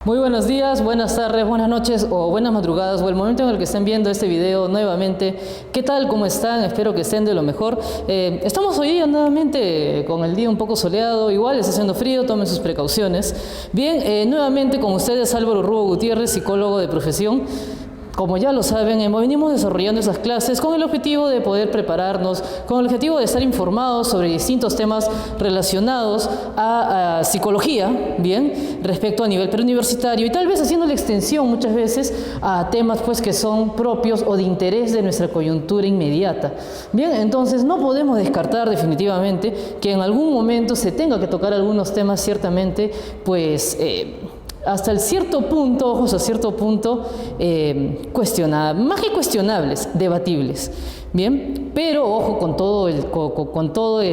Muy buenos días, buenas tardes, buenas noches o buenas madrugadas o el momento en el que estén viendo este video nuevamente. ¿Qué tal? ¿Cómo están? Espero que estén de lo mejor. Estamos hoy día nuevamente con el día un poco soleado, igual está haciendo frío, tomen sus precauciones. Bien, nuevamente con ustedes Álvaro Rubo Gutiérrez, psicólogo de profesión. Como ya lo saben, venimos desarrollando esas clases con el objetivo de poder prepararnos, con el objetivo de estar informados sobre distintos temas relacionados a psicología, bien, respecto a nivel preuniversitario y tal vez haciendo la extensión muchas veces a temas pues que son propios o de interés de nuestra coyuntura inmediata. Bien, entonces no podemos descartar definitivamente que en algún momento se tenga que tocar algunos temas ciertamente pues hasta el cierto punto, ojos a cierto punto, cuestionables, más que cuestionables, debatibles, bien, pero ojo con toda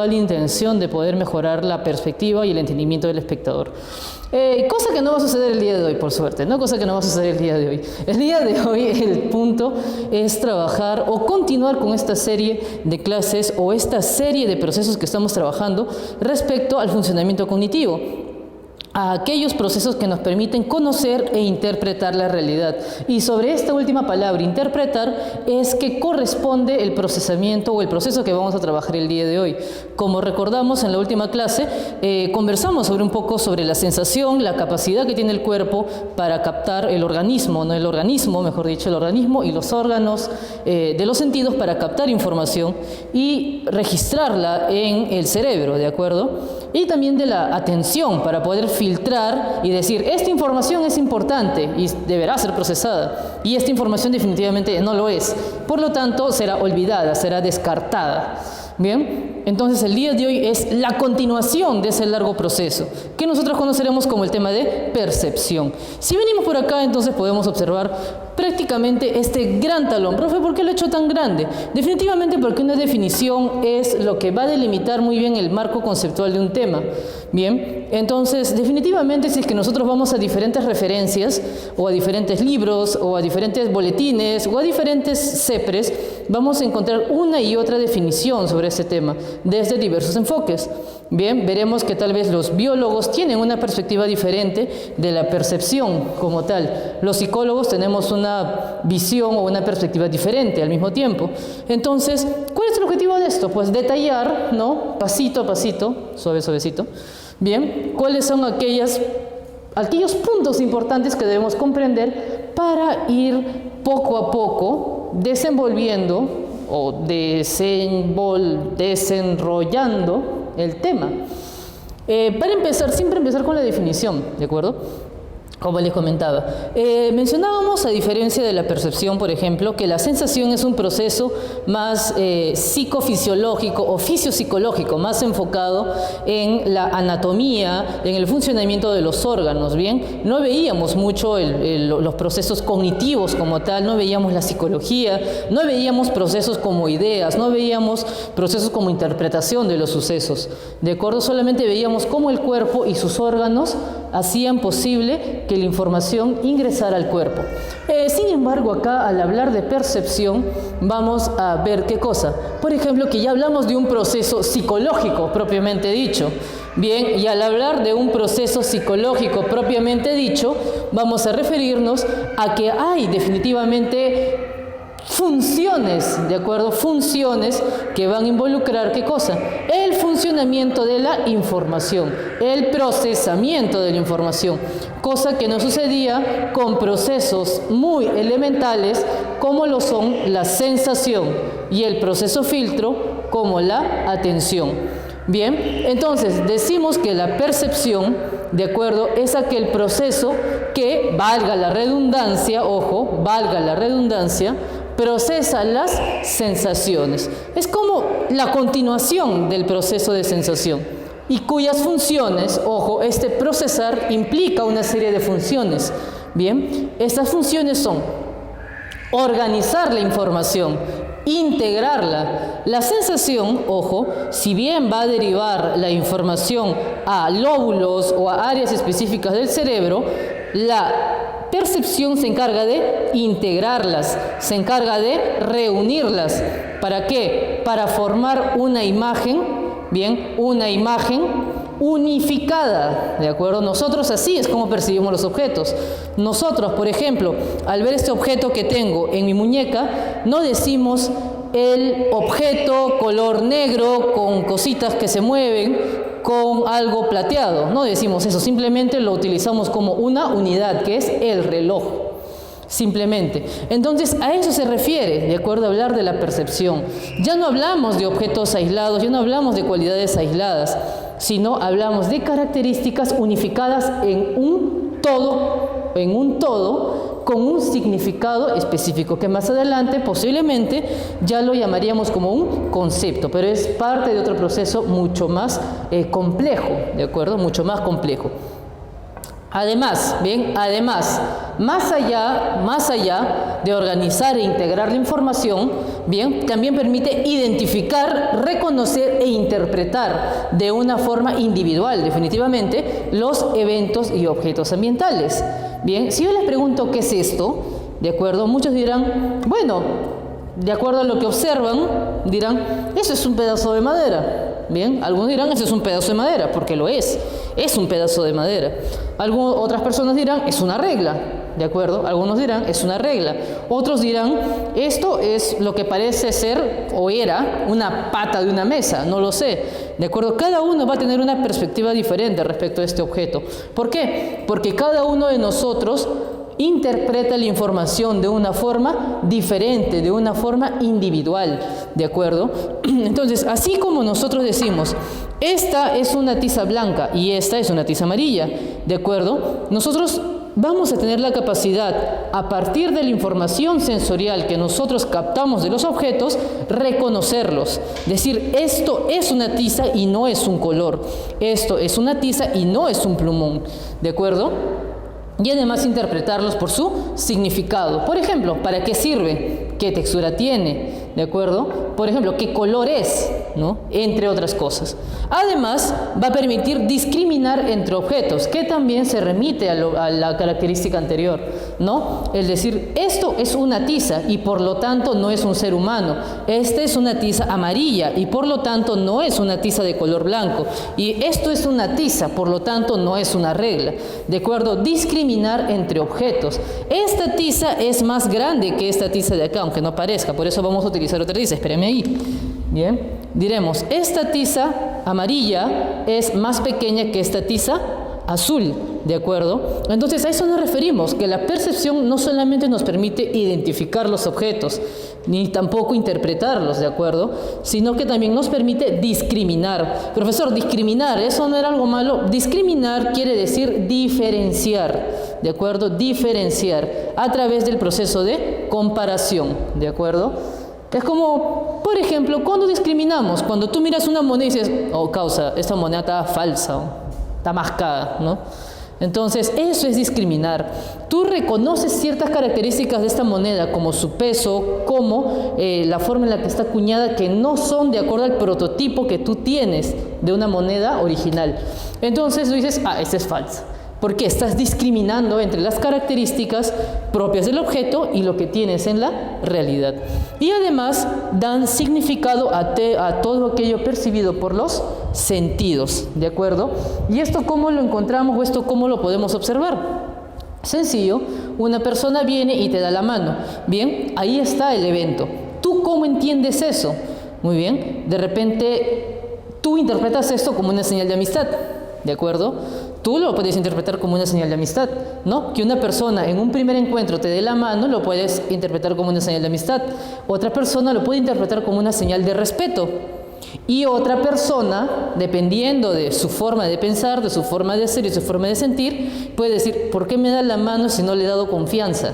la intención de poder mejorar la perspectiva y el entendimiento del espectador. Cosa que no va a suceder el día de hoy, por suerte, ¿no? Cosa que no va a suceder el día de hoy. El día de hoy el punto es trabajar o continuar con esta serie de clases o esta serie de procesos que estamos trabajando respecto al funcionamiento cognitivo, a aquellos procesos que nos permiten conocer e interpretar la realidad. Y sobre esta última palabra, interpretar, es que corresponde el procesamiento o el proceso que vamos a trabajar el día de hoy. Como recordamos en la última clase, conversamos sobre un poco sobre la sensación, la capacidad que tiene el cuerpo para captar el organismo, no el organismo, mejor dicho, el organismo y los órganos de los sentidos para captar información y registrarla en el cerebro, ¿de acuerdo? Y también de la atención para poder filtrar y decir, esta información es importante y deberá ser procesada y esta información definitivamente no lo es. Por lo tanto, será olvidada, será descartada. Bien, entonces el día de hoy es la continuación de ese largo proceso que nosotros conoceremos como el tema de percepción. Si venimos por acá, entonces podemos observar prácticamente este gran talón. Profe, ¿por qué lo he hecho tan grande? Definitivamente porque una definición es lo que va a delimitar muy bien el marco conceptual de un tema. Bien, entonces definitivamente si es que nosotros vamos a diferentes referencias o a diferentes libros o a diferentes boletines o a diferentes CEPRES, vamos a encontrar una y otra definición sobre este tema desde diversos enfoques. Bien, veremos que tal vez los biólogos tienen una perspectiva diferente de la percepción como tal. Los psicólogos tenemos una visión o una perspectiva diferente al mismo tiempo. Entonces, ¿cuál es el objetivo de esto? Pues detallar, ¿no? Pasito a pasito, suavecito. Bien, ¿cuáles son aquellos puntos importantes que debemos comprender para ir poco a poco desenvolviendo o desenrollando el tema? Para empezar, siempre empezar con la definición, ¿de acuerdo? Como les comentaba, mencionábamos, a diferencia de la percepción, por ejemplo, que la sensación es un proceso más psicofisiológico o fisiopsicológico, más enfocado en la anatomía, en el funcionamiento de los órganos, ¿bien? No veíamos mucho los procesos cognitivos como tal, no veíamos la psicología, no veíamos procesos como ideas, no veíamos procesos como interpretación de los sucesos, ¿de acuerdo? Solamente veíamos cómo el cuerpo y sus órganos hacían posible que la información ingresara al cuerpo. Sin embargo, acá al hablar de percepción vamos a ver qué cosa. Por ejemplo, que ya hablamos de un proceso psicológico propiamente dicho. Bien, y al hablar de un proceso psicológico propiamente dicho, vamos a referirnos a que hay definitivamente funciones, ¿de acuerdo? Funciones que van a involucrar, ¿qué cosa? El funcionamiento de la información, el procesamiento de la información, cosa que no sucedía con procesos muy elementales como lo son la sensación y el proceso filtro como la atención. Bien, entonces decimos que la percepción, ¿de acuerdo?, es aquel proceso que, valga la redundancia, ojo, valga la redundancia, procesa las sensaciones. Es como la continuación del proceso de sensación y cuyas funciones, ojo, este procesar implica una serie de funciones. Bien, estas funciones son organizar la información, integrarla. La sensación, ojo, si bien va a derivar la información a lóbulos o a áreas específicas del cerebro, la percepción se encarga de integrarlas, se encarga de reunirlas. ¿Para qué? Para formar una imagen, bien, una imagen unificada, ¿de acuerdo? Nosotros así es como percibimos los objetos. Nosotros, por ejemplo, al ver este objeto que tengo en mi muñeca, no decimos el objeto color negro con cositas que se mueven, con algo plateado. No decimos eso, simplemente lo utilizamos como una unidad, que es el reloj. Simplemente. Entonces, a eso se refiere, de acuerdo a hablar de la percepción. Ya no hablamos de objetos aislados, ya no hablamos de cualidades aisladas, sino hablamos de características unificadas en un todo con un significado específico, que más adelante posiblemente ya lo llamaríamos como un concepto, pero es parte de otro proceso mucho más complejo, ¿de acuerdo? Mucho más complejo. Además, más allá de organizar e integrar la información, también permite identificar, reconocer e interpretar de una forma individual, definitivamente, los eventos y objetos ambientales. Si yo les pregunto qué es esto, ¿de acuerdo? Muchos dirán, bueno, de acuerdo a lo que observan, dirán, eso es un pedazo de madera. Algunos dirán, eso es un pedazo de madera, porque lo es un pedazo de madera. Otras personas dirán, es una regla, ¿de acuerdo? Algunos dirán, es una regla. Otros dirán, esto es lo que parece ser o era una pata de una mesa, no lo sé, ¿de acuerdo? Cada uno va a tener una perspectiva diferente respecto a este objeto. ¿Por qué? Porque cada uno de nosotros interpreta la información de una forma diferente, de una forma individual, ¿de acuerdo? Entonces, así como nosotros decimos, esta es una tiza blanca y esta es una tiza amarilla, ¿de acuerdo? Nosotros vamos a tener la capacidad, a partir de la información sensorial que nosotros captamos de los objetos, reconocerlos. Decir, esto es una tiza y no es un color. Esto es una tiza y no es un plumón, ¿de acuerdo? Y además interpretarlos por su significado. Por ejemplo, ¿para qué sirve? ¿Qué textura tiene? ¿De acuerdo? Por ejemplo, ¿qué color es? ¿No? Entre otras cosas. Además, va a permitir discriminar entre objetos, que también se remite a la característica anterior, ¿no? Es decir, esto es una tiza y por lo tanto no es un ser humano. Esta es una tiza amarilla y por lo tanto no es una tiza de color blanco. Y esto es una tiza, por lo tanto no es una regla. ¿De acuerdo? Discriminar entre objetos. Esta tiza es más grande que esta tiza de acá, aunque no parezca, por eso vamos a utilizar otra tiza. Espérame ahí. Bien, diremos, esta tiza amarilla es más pequeña que esta tiza azul, ¿de acuerdo? Entonces a eso nos referimos, que la percepción no solamente nos permite identificar los objetos, ni tampoco interpretarlos, ¿de acuerdo? Sino que también nos permite discriminar. Profesor, discriminar, ¿eso no era algo malo? Discriminar quiere decir diferenciar, ¿de acuerdo? Diferenciar a través del proceso de comparación, ¿de acuerdo? Es como, por ejemplo, cuando discriminamos, cuando tú miras una moneda y dices, oh, causa, esta moneda está falsa, está mascada, ¿no? Entonces, eso es discriminar. Tú reconoces ciertas características de esta moneda, como su peso, como la forma en la que está acuñada, que no son de acuerdo al prototipo que tú tienes de una moneda original. Entonces, tú dices, esta es falsa. Porque estás discriminando entre las características propias del objeto y lo que tienes en la realidad. Y además dan significado a todo aquello percibido por los sentidos, ¿de acuerdo? ¿Y esto cómo lo encontramos o esto cómo lo podemos observar? Sencillo, una persona viene y te da la mano. Bien, ahí está el evento. ¿Tú cómo entiendes eso? Muy bien, de repente tú interpretas esto como una señal de amistad, ¿de acuerdo? Tú lo puedes interpretar como una señal de amistad, ¿no? Que una persona en un primer encuentro te dé la mano, lo puedes interpretar como una señal de amistad. Otra persona lo puede interpretar como una señal de respeto. Y otra persona, dependiendo de su forma de pensar, de su forma de ser y su forma de sentir, puede decir, ¿por qué me da la mano si no le he dado confianza?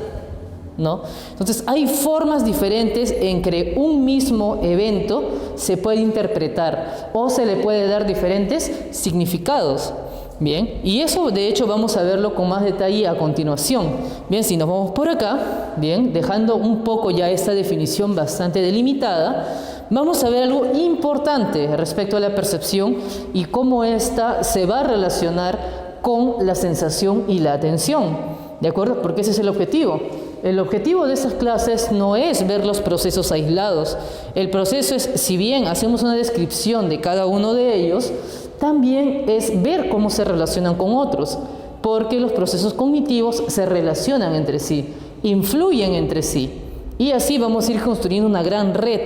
¿No? Entonces hay formas diferentes en que un mismo evento se puede interpretar o se le puede dar diferentes significados. Bien, y eso de hecho vamos a verlo con más detalle a continuación. Bien, si nos vamos por acá, bien, dejando un poco ya esta definición bastante delimitada, vamos a ver algo importante respecto a la percepción y cómo ésta se va a relacionar con la sensación y la atención, ¿de acuerdo? Porque ese es el objetivo. El objetivo de esas clases no es ver los procesos aislados. El proceso es, si bien hacemos una descripción de cada uno de ellos, también es ver cómo se relacionan con otros, porque los procesos cognitivos se relacionan entre sí, influyen entre sí, y así vamos a ir construyendo una gran red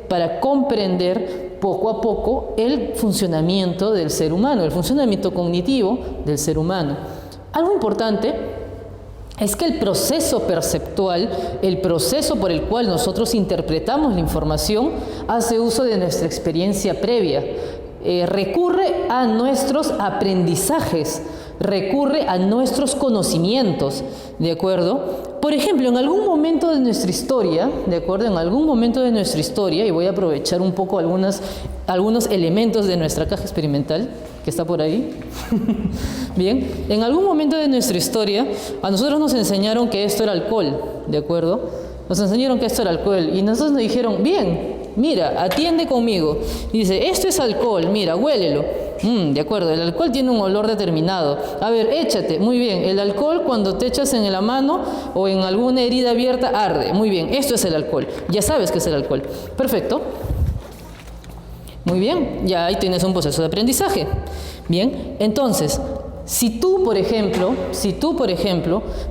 para comprender poco a poco el funcionamiento del ser humano, el funcionamiento cognitivo del ser humano. Algo importante es que el proceso perceptual, el proceso por el cual nosotros interpretamos la información, hace uso de nuestra experiencia previa, recurre a nuestros aprendizajes, recurre a nuestros conocimientos, ¿de acuerdo? Por ejemplo, en algún momento de nuestra historia, ¿de acuerdo? En algún momento de nuestra historia, y voy a aprovechar un poco algunos elementos de nuestra caja experimental, que está por ahí. Bien, en algún momento de nuestra historia, a nosotros nos enseñaron que esto era alcohol, ¿de acuerdo? Nos enseñaron que esto era alcohol, y nosotros nos dijeron, bien, mira, atiende conmigo. Dice, esto es alcohol, mira, huélelo. De acuerdo, el alcohol tiene un olor determinado. A ver, échate. Muy bien, el alcohol cuando te echas en la mano o en alguna herida abierta arde. Muy bien, esto es el alcohol. Ya sabes que es el alcohol. Perfecto. Muy bien, ya ahí tienes un proceso de aprendizaje. Bien, entonces, si tú, por ejemplo,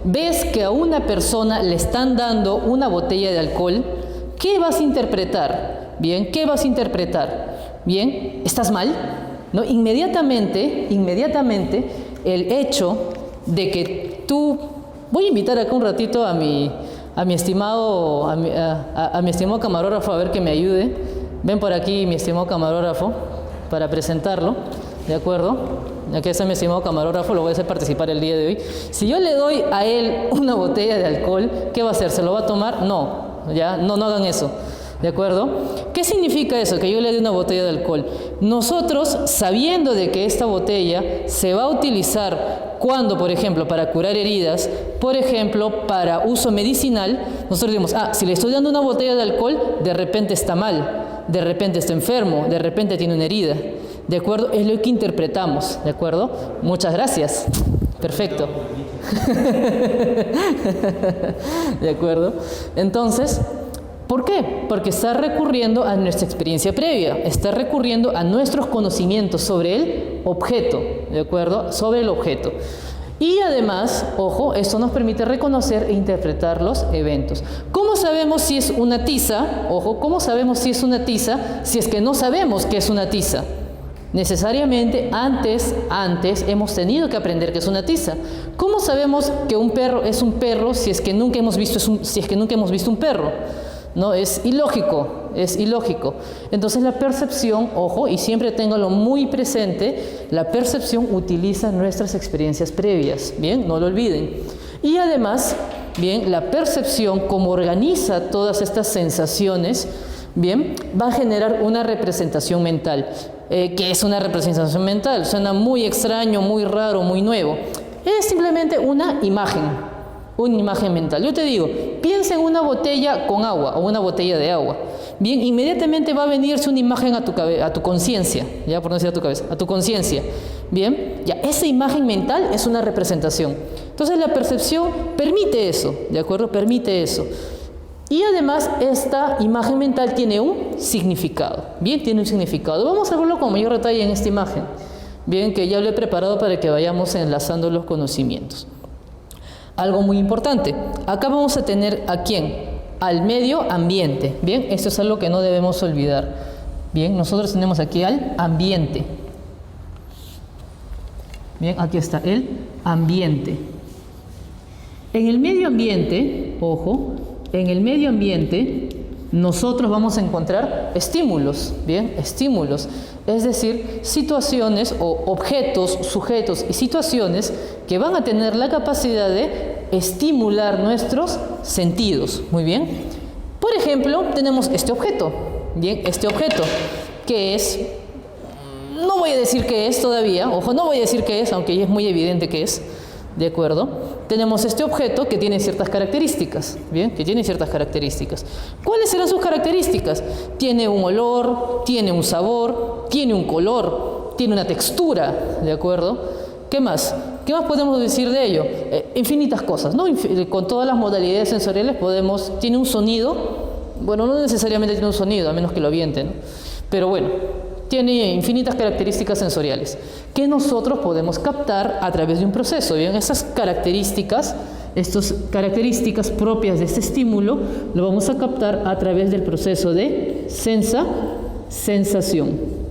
ves que a una persona le están dando una botella de alcohol, ¿qué vas a interpretar? Bien, ¿qué vas a interpretar? Bien, ¿estás mal? ¿No? Inmediatamente, el hecho de que tú... Voy a invitar acá un ratito a mi estimado camarógrafo a ver que me ayude. Ven por aquí, mi estimado camarógrafo, para presentarlo, ¿de acuerdo? Aquí está mi estimado camarógrafo, lo voy a hacer participar el día de hoy. Si yo le doy a él una botella de alcohol, ¿qué va a hacer? ¿Se lo va a tomar? No, ya, no hagan eso. ¿De acuerdo? ¿Qué significa eso? Que yo le dé una botella de alcohol. Nosotros, sabiendo de que esta botella se va a utilizar cuando, por ejemplo, para curar heridas, por ejemplo, para uso medicinal, nosotros decimos, si le estoy dando una botella de alcohol, de repente está mal, de repente está enfermo, de repente tiene una herida. ¿De acuerdo? Es lo que interpretamos. ¿De acuerdo? Muchas gracias. Perfecto. ¿De acuerdo? Entonces... ¿por qué? Porque está recurriendo a nuestra experiencia previa, está recurriendo a nuestros conocimientos sobre el objeto, ¿de acuerdo? Sobre el objeto. Y además, ojo, esto nos permite reconocer e interpretar los eventos. ¿Cómo sabemos si es una tiza? Ojo, ¿cómo sabemos si es una tiza si es que no sabemos qué es una tiza? Necesariamente antes hemos tenido que aprender qué es una tiza. ¿Cómo sabemos que un perro es un perro si es que nunca hemos visto un perro? No, es ilógico. Entonces la percepción, ojo, y siempre téngalo muy presente, la percepción utiliza nuestras experiencias previas, bien, no lo olviden. Y además, bien, la percepción, como organiza todas estas sensaciones, bien, va a generar una representación mental. ¿Qué es una representación mental? Suena muy extraño, muy raro, muy nuevo. Es simplemente una imagen mental. Yo te digo, piensa en una botella con agua o una botella de agua. Bien, inmediatamente va a venirse una imagen a tu conciencia, ya por no decir a tu cabeza, a tu conciencia. Bien, ya esa imagen mental es una representación. Entonces la percepción permite eso, ¿de acuerdo? Permite eso. Y además esta imagen mental tiene un significado. Bien, tiene un significado. Vamos a verlo con mayor detalle en esta imagen. Bien, que ya lo he preparado para que vayamos enlazando los conocimientos. Algo muy importante, acá vamos a tener ¿a quién? Al medio ambiente. Bien, esto es algo que no debemos olvidar. Bien, nosotros tenemos aquí al ambiente. Bien, aquí está el ambiente. En el medio ambiente, ojo, en el medio ambiente nosotros vamos a encontrar estímulos, bien, estímulos, es decir, situaciones o objetos, sujetos y situaciones que van a tener la capacidad de estimular nuestros sentidos, muy bien. Por ejemplo, tenemos este objeto, bien, este objeto, que es, no voy a decir qué es todavía, ojo, no voy a decir qué es, aunque ya es muy evidente qué es, ¿de acuerdo? Tenemos este objeto que tiene ciertas características, ¿bien? Que tiene ciertas características. ¿Cuáles serán sus características? Tiene un olor, tiene un sabor, tiene un color, tiene una textura, ¿de acuerdo? ¿Qué más? ¿Qué más podemos decir de ello? Infinitas cosas, ¿no? Con todas las modalidades sensoriales tiene un sonido, bueno, no necesariamente tiene un sonido, a menos que lo avienten, ¿no? Pero bueno, tiene infinitas características sensoriales que nosotros podemos captar a través de un proceso. Bien, estas características propias de este estímulo lo vamos a captar a través del proceso de sensación.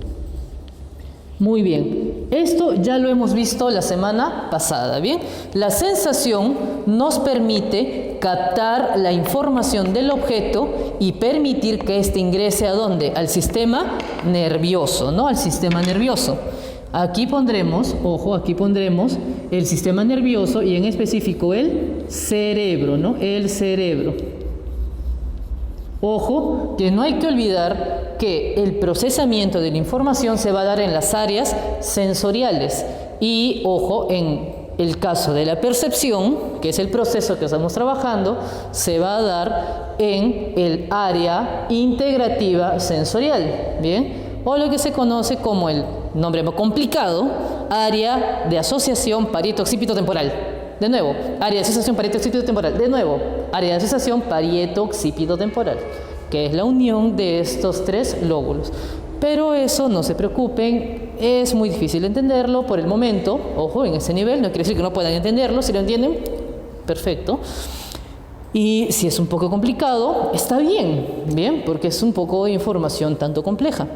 Muy bien, esto ya lo hemos visto la semana pasada. Bien, la sensación nos permite captar la información del objeto y permitir que éste ingrese ¿a dónde? Al sistema nervioso, ¿no? Al sistema nervioso. Aquí pondremos, ojo, aquí pondremos el sistema nervioso y en específico el cerebro, ¿no? El cerebro. Ojo, que no hay que olvidar que el procesamiento de la información se va a dar en las áreas sensoriales. Y, ojo, en el caso de la percepción, que es el proceso que estamos trabajando, se va a dar en el área integrativa sensorial, ¿bien? O lo que se conoce como el nombre más complicado, área de asociación parieto-occipito-temporal. De nuevo, área de asociación parieto-occipito-temporal. De nuevo, área de asociación parieto-occipito-temporal, que es la unión de estos tres lóbulos. Pero eso, no se preocupen, es muy difícil entenderlo por el momento. Ojo, en ese nivel, no quiere decir que no puedan entenderlo. Si lo entienden, perfecto. Y si es un poco complicado, está bien, porque es un poco de información tanto compleja.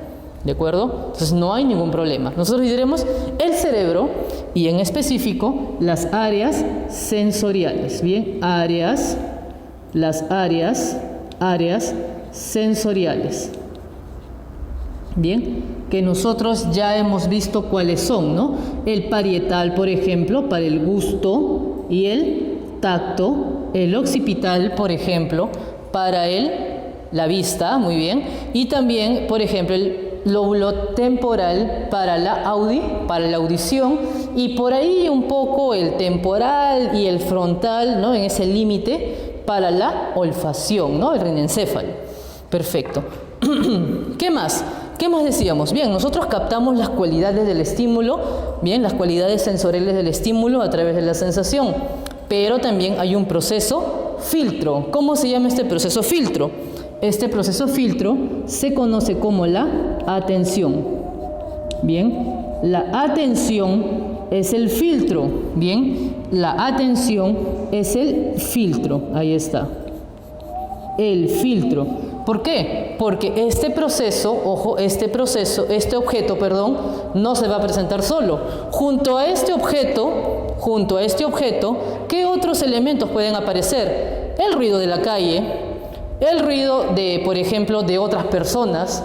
¿De acuerdo? Entonces no hay ningún problema. Nosotros diremos el cerebro y en específico las áreas sensoriales. Bien, las áreas sensoriales. Bien, que nosotros ya hemos visto cuáles son, ¿no? El parietal, por ejemplo, para el gusto y el tacto. El occipital, por ejemplo, para la vista, muy bien. Y también, por ejemplo, el lóbulo temporal para la audición, y por ahí un poco el temporal y el frontal, ¿no? En ese límite para la olfacción, ¿no? El rinencéfalo. Perfecto. ¿Qué más? ¿Qué más decíamos? Bien, nosotros captamos las cualidades del estímulo, bien, las cualidades sensoriales del estímulo a través de la sensación, pero también hay un proceso filtro. ¿Cómo se llama este proceso filtro? Este proceso filtro se conoce como la atención. Bien, la atención es el filtro. Bien, la atención es el filtro. Ahí está. El filtro. ¿Por qué? Porque este proceso, ojo, este objeto, no se va a presentar solo. Junto a este objeto, ¿qué otros elementos pueden aparecer? El ruido de la calle, el ruido de, por ejemplo, de otras personas,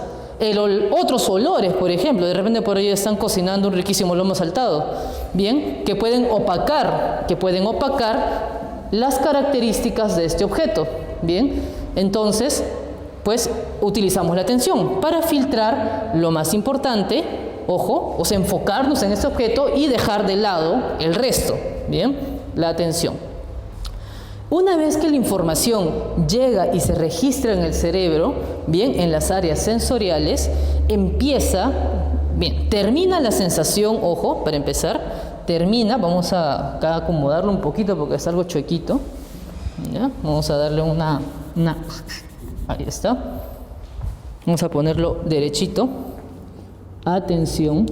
otros olores, por ejemplo, de repente por ahí están cocinando un riquísimo lomo saltado, bien, que pueden opacar las características de este objeto, bien. Entonces, pues utilizamos la atención para filtrar lo más importante, ojo, o sea, enfocarnos en este objeto y dejar de lado el resto, bien, la atención. Una vez que la información llega y se registra en el cerebro, bien, en las áreas sensoriales, termina la sensación, ojo, para empezar, vamos a acá acomodarlo un poquito porque es algo chuequito, ¿ya? Vamos a darle ahí está, vamos a ponerlo derechito, atención,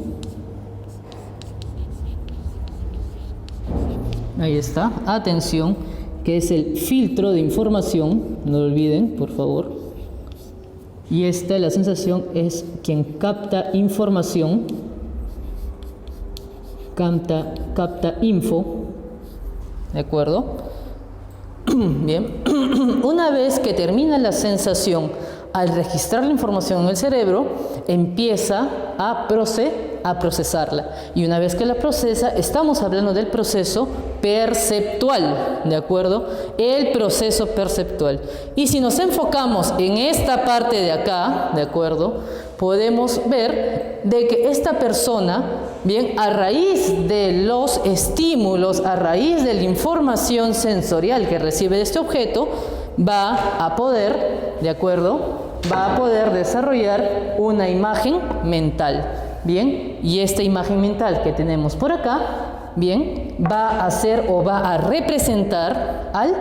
ahí está, atención, que es el filtro de información, no lo olviden, por favor. Y la sensación es quien capta información, capta info, ¿de acuerdo? Bien, una vez que termina la sensación, al registrar la información en el cerebro, empieza a procesarla. Y una vez que la procesa, estamos hablando del proceso perceptual, ¿de acuerdo? El proceso perceptual. Y si nos enfocamos en esta parte de acá, ¿de acuerdo? Podemos ver de que esta persona, bien, a raíz de los estímulos, a raíz de la información sensorial que recibe de este objeto, va a poder, ¿de acuerdo? Va a poder desarrollar una imagen mental, ¿bien? Y esta imagen mental que tenemos por acá, ¿bien? Va a ser o va a representar al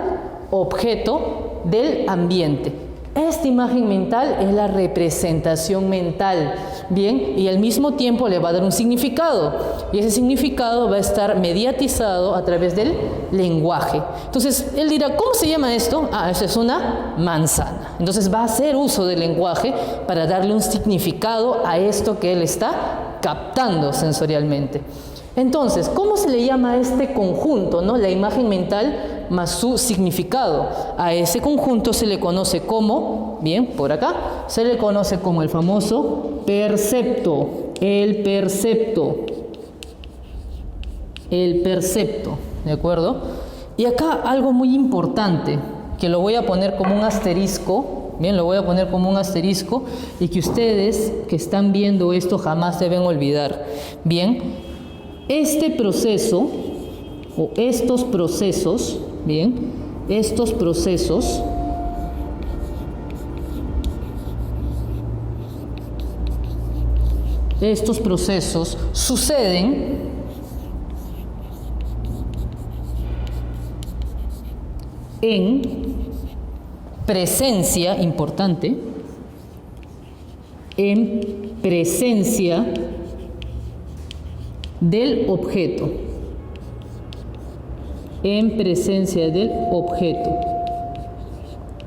objeto del ambiente. Esta imagen mental es la representación mental, ¿bien? Y al mismo tiempo le va a dar un significado. Y ese significado va a estar mediatizado a través del lenguaje. Entonces, él dirá, ¿cómo se llama esto? Ah, eso es una manzana. Entonces, va a hacer uso del lenguaje para darle un significado a esto que él está captando sensorialmente. Entonces, ¿cómo se le llama a este conjunto, ¿no? La imagen mental más su significado. A ese conjunto se le conoce como, bien, por acá, se le conoce como el famoso percepto. El percepto, ¿de acuerdo? Y acá algo muy importante, que lo voy a poner como un asterisco, bien, lo voy a poner como un asterisco, y que ustedes que están viendo esto jamás deben olvidar. Bien, este proceso, o estos procesos, bien, estos procesos suceden en presencia, importante, en presencia del objeto. En presencia del objeto.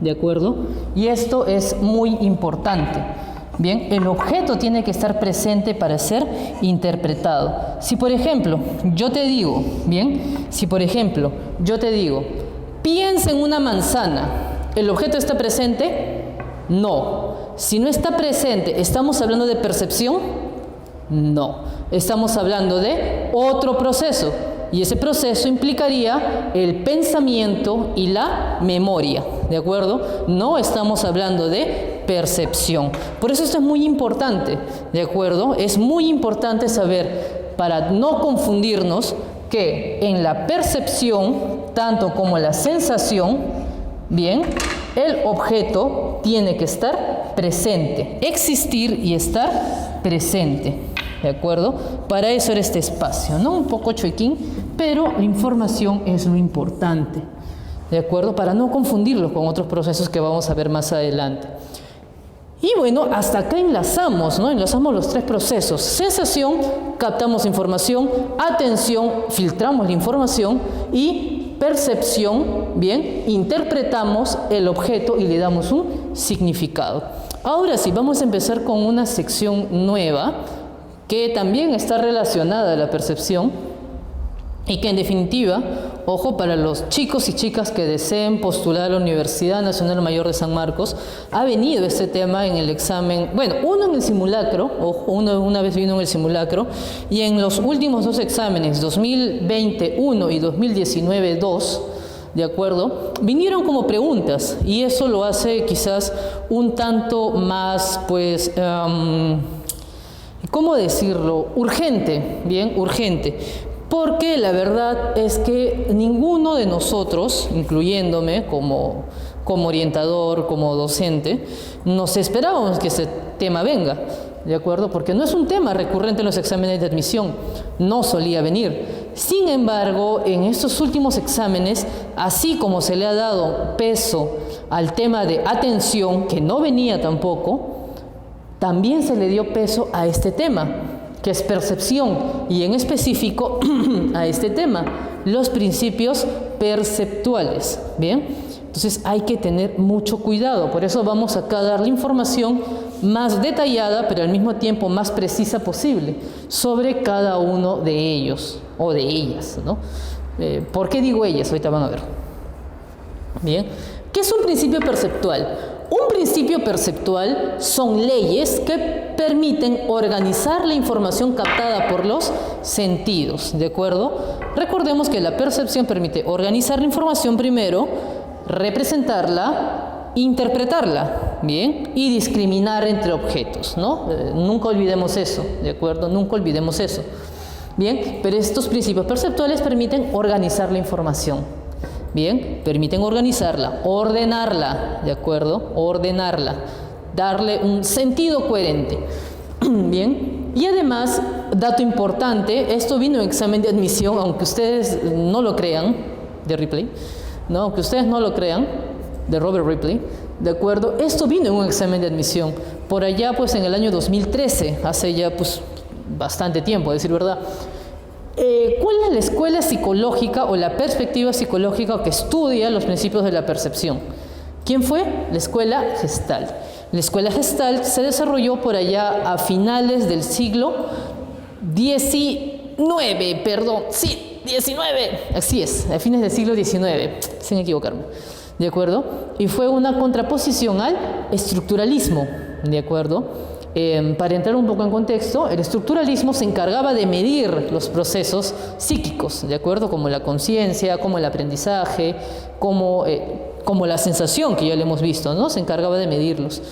¿De acuerdo? Y esto es muy importante. Bien, el objeto tiene que estar presente para ser interpretado. Si por ejemplo, yo te digo, bien, si por ejemplo, yo te digo, piensa en una manzana, ¿el objeto está presente? No. Si no está presente, ¿estamos hablando de percepción? No. Estamos hablando de otro proceso. Y ese proceso implicaría el pensamiento y la memoria, ¿de acuerdo? No estamos hablando de percepción. Por eso esto es muy importante, ¿de acuerdo? Es muy importante saber, para no confundirnos, que en la percepción, tanto como en la sensación, bien, el objeto tiene que estar presente, existir y estar presente. ¿De acuerdo? Para eso era este espacio, ¿no? Un poco chuequín, pero la información es lo importante. ¿De acuerdo? Para no confundirlo con otros procesos que vamos a ver más adelante. Y bueno, hasta acá enlazamos, ¿no? Enlazamos los tres procesos. Sensación, captamos información. Atención, filtramos la información. Y percepción, bien, interpretamos el objeto y le damos un significado. Ahora sí, vamos a empezar con una sección nueva, que también está relacionada a la percepción y que en definitiva, ojo, para los chicos y chicas que deseen postular a la Universidad Nacional Mayor de San Marcos, ha venido este tema en el examen, bueno, uno en el simulacro, ojo, una vez vino en el simulacro, y en los últimos dos exámenes, 2020-1 y 2019-2, ¿de acuerdo? Vinieron como preguntas, y eso lo hace quizás un tanto más, pues, ¿cómo decirlo? Urgente, bien, urgente. Porque la verdad es que ninguno de nosotros, incluyéndome como orientador, como docente, nos esperábamos que ese tema venga, ¿de acuerdo? Porque no es un tema recurrente en los exámenes de admisión, no solía venir. Sin embargo, en estos últimos exámenes, así como se le ha dado peso al tema de atención, que no venía tampoco, también se le dio peso a este tema, que es percepción, y en específico a este tema, los principios perceptuales, ¿bien? Entonces hay que tener mucho cuidado, por eso vamos acá a dar la información más detallada, pero al mismo tiempo más precisa posible, sobre cada uno de ellos, o de ellas, ¿no? ¿Por qué digo ellas? Ahorita van a ver. Bien, ¿qué es un principio perceptual? Un principio perceptual son leyes que permiten organizar la información captada por los sentidos, ¿de acuerdo? Recordemos que la percepción permite organizar la información primero, representarla, interpretarla, ¿bien? Y discriminar entre objetos, ¿no? Nunca olvidemos eso, ¿de acuerdo? Nunca olvidemos eso. Bien, pero estos principios perceptuales permiten organizar la información. Bien, permiten organizarla, ordenarla, ¿de acuerdo? Ordenarla, darle un sentido coherente. Bien, y además, dato importante, esto vino en examen de admisión, aunque ustedes no lo crean, de Ripley, ¿no? Aunque ustedes no lo crean, de Robert Ripley, ¿de acuerdo? Esto vino en un examen de admisión, por allá pues en el año 2013, hace ya pues bastante tiempo, a decir verdad. ¿Cuál es la escuela psicológica o la perspectiva psicológica que estudia los principios de la percepción? ¿Quién fue? La escuela Gestalt. La escuela Gestalt se desarrolló por allá a finales del siglo XIX, así es, a fines del siglo XIX, sin equivocarme, ¿de acuerdo? Y fue una contraposición al estructuralismo, ¿de acuerdo? Para entrar un poco en contexto, el estructuralismo se encargaba de medir los procesos psíquicos, ¿de acuerdo? Como la conciencia, como el aprendizaje, como la sensación que ya le hemos visto, ¿no? Se encargaba de medirlos.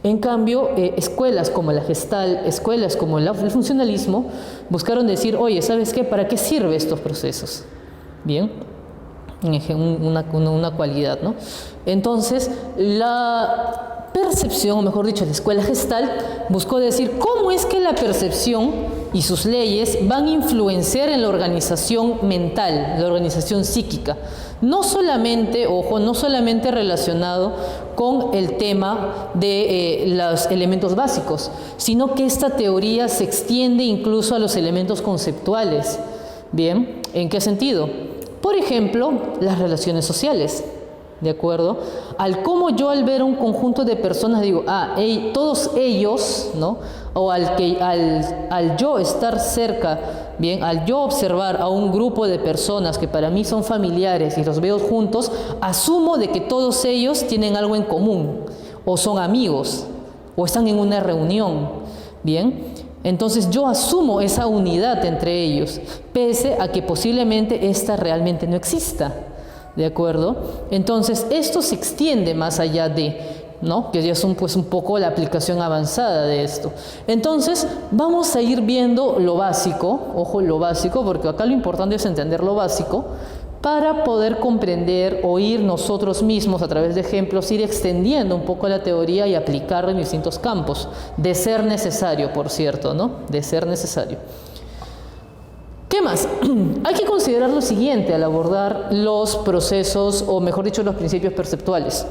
En cambio, escuelas como la Gestalt, escuelas como el funcionalismo, buscaron decir, oye, ¿sabes qué? ¿Para qué sirven estos procesos? Bien, una cualidad, ¿no? Entonces, la percepción, o mejor dicho, la escuela Gestalt buscó decir cómo es que la percepción y sus leyes van a influenciar en la organización mental, la organización psíquica. No solamente, ojo, no solamente relacionado con el tema de los elementos básicos, sino que esta teoría se extiende incluso a los elementos conceptuales. Bien, ¿en qué sentido? Por ejemplo, las relaciones sociales. ¿De acuerdo? Al ver a un conjunto de personas digo, todos ellos, ¿no? O al yo estar cerca, bien, al yo observar a un grupo de personas que para mí son familiares y los veo juntos, asumo de que todos ellos tienen algo en común, o son amigos, o están en una reunión, bien. Entonces yo asumo esa unidad entre ellos, pese a que posiblemente esta realmente no exista. ¿De acuerdo? Entonces, esto se extiende más allá de, ¿no? Que ya es un poco la aplicación avanzada de esto. Entonces, vamos a ir viendo lo básico, ojo, lo básico, porque acá lo importante es entender lo básico, para poder comprender o ir nosotros mismos a través de ejemplos, ir extendiendo un poco la teoría y aplicarla en distintos campos, de ser necesario, por cierto, ¿no? De ser necesario. ¿Qué más? Hay que considerar lo siguiente al abordar los procesos, o mejor dicho, los principios perceptuales.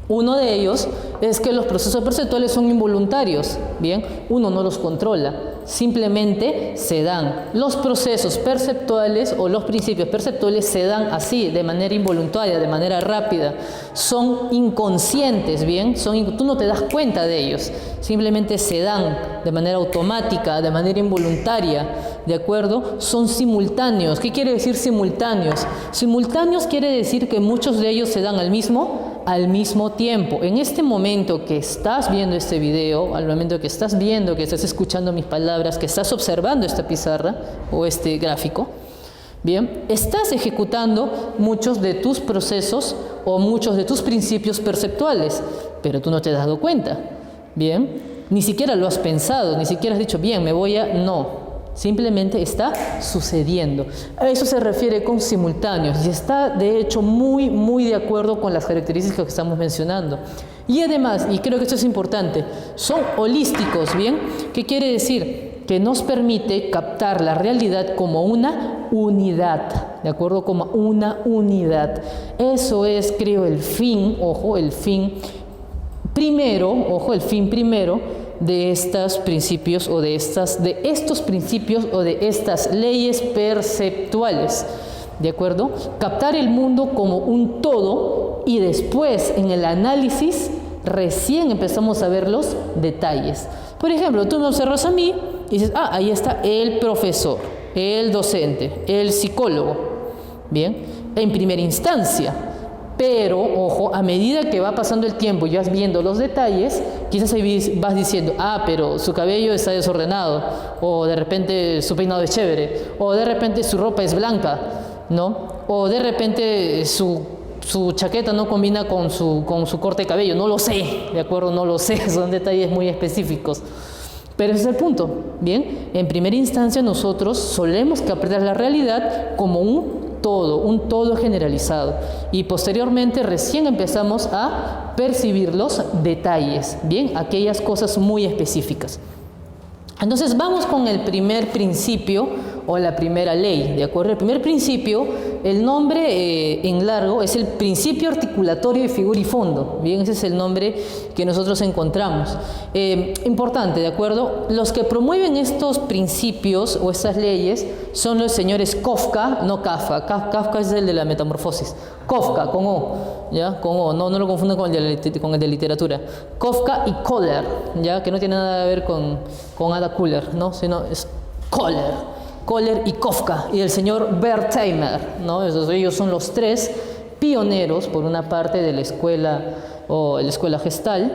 Uno de ellos es que los procesos perceptuales son involuntarios, ¿bien? Uno no los controla, simplemente se dan. Los procesos perceptuales o los principios perceptuales se dan así, de manera involuntaria, de manera rápida. Son inconscientes, ¿bien? Tú no te das cuenta de ellos, simplemente se dan de manera automática, de manera involuntaria, ¿de acuerdo? Son simultáneos. ¿Qué quiere decir simultáneos? Simultáneos quiere decir que muchos de ellos se dan al mismo tiempo. En este momento que estás viendo este video, al momento que estás viendo, que estás escuchando mis palabras, que estás observando esta pizarra o este gráfico, bien, estás ejecutando muchos de tus procesos o muchos de tus principios perceptuales, pero tú no te has dado cuenta, bien, ni siquiera lo has pensado, ni siquiera has dicho, bien, no. Simplemente está sucediendo. A eso se refiere con simultáneos y está de hecho muy de acuerdo con las características que estamos mencionando. Y además, y creo que esto es importante, son holísticos, ¿bien? ¿Qué quiere decir? Que nos permite captar la realidad como una unidad, ¿de acuerdo? Como una unidad. Eso es, creo, el fin, ojo, el fin primero de estos principios o de estos principios o de estas leyes perceptuales, ¿de acuerdo? Captar el mundo como un todo y después en el análisis recién empezamos a ver los detalles. Por ejemplo, tú me observas a mí y dices, ahí está el profesor, el docente, el psicólogo, ¿bien? En primera instancia. Pero, ojo, a medida que va pasando el tiempo y vas viendo los detalles, quizás ahí vas diciendo, pero su cabello está desordenado, o de repente su peinado es chévere, o de repente su ropa es blanca, ¿no? O de repente su chaqueta no combina con su corte de cabello, no lo sé, ¿de acuerdo? No lo sé, son detalles muy específicos. Pero ese es el punto, ¿bien? En primera instancia nosotros solemos captar la realidad como un todo generalizado, y posteriormente recién empezamos a percibir los detalles, bien, aquellas cosas muy específicas. Entonces vamos con el primer principio o la primera ley, ¿de acuerdo? El primer principio el nombre en largo es el principio articulatorio de figura y fondo. Bien, ese es el nombre que nosotros encontramos. Importante, ¿de acuerdo? Los que promueven estos principios o estas leyes son los señores Kafka, no Kafka. Kafka es el de la metamorfosis. Kafka, con O, ¿ya? Con O, no lo confunden con el de literatura. Kafka y Kohler, ¿ya? Que no tiene nada que ver con Ada Kohler, ¿no? Sino es Kohler y Kafka, y el señor Wertheimer, ¿no? Ellos son los tres pioneros, por una parte, de la escuela Gestalt,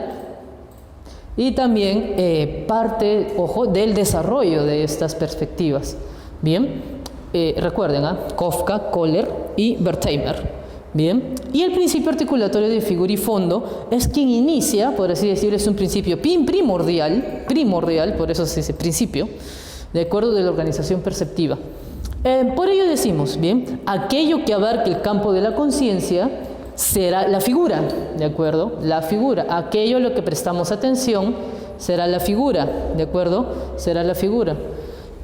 y también parte, ojo, del desarrollo de estas perspectivas. Bien, recuerden, Kafka, Kohler y Wertheimer. Bien, y el principio articulatorio de figura y fondo es quien inicia, por así decirlo, es un principio primordial, por eso se dice principio, de acuerdo, de la organización perceptiva. Por ello decimos, bien, aquello que abarque el campo de la conciencia será la figura, ¿de acuerdo? La figura, aquello a lo que prestamos atención será la figura, ¿de acuerdo? Será la figura.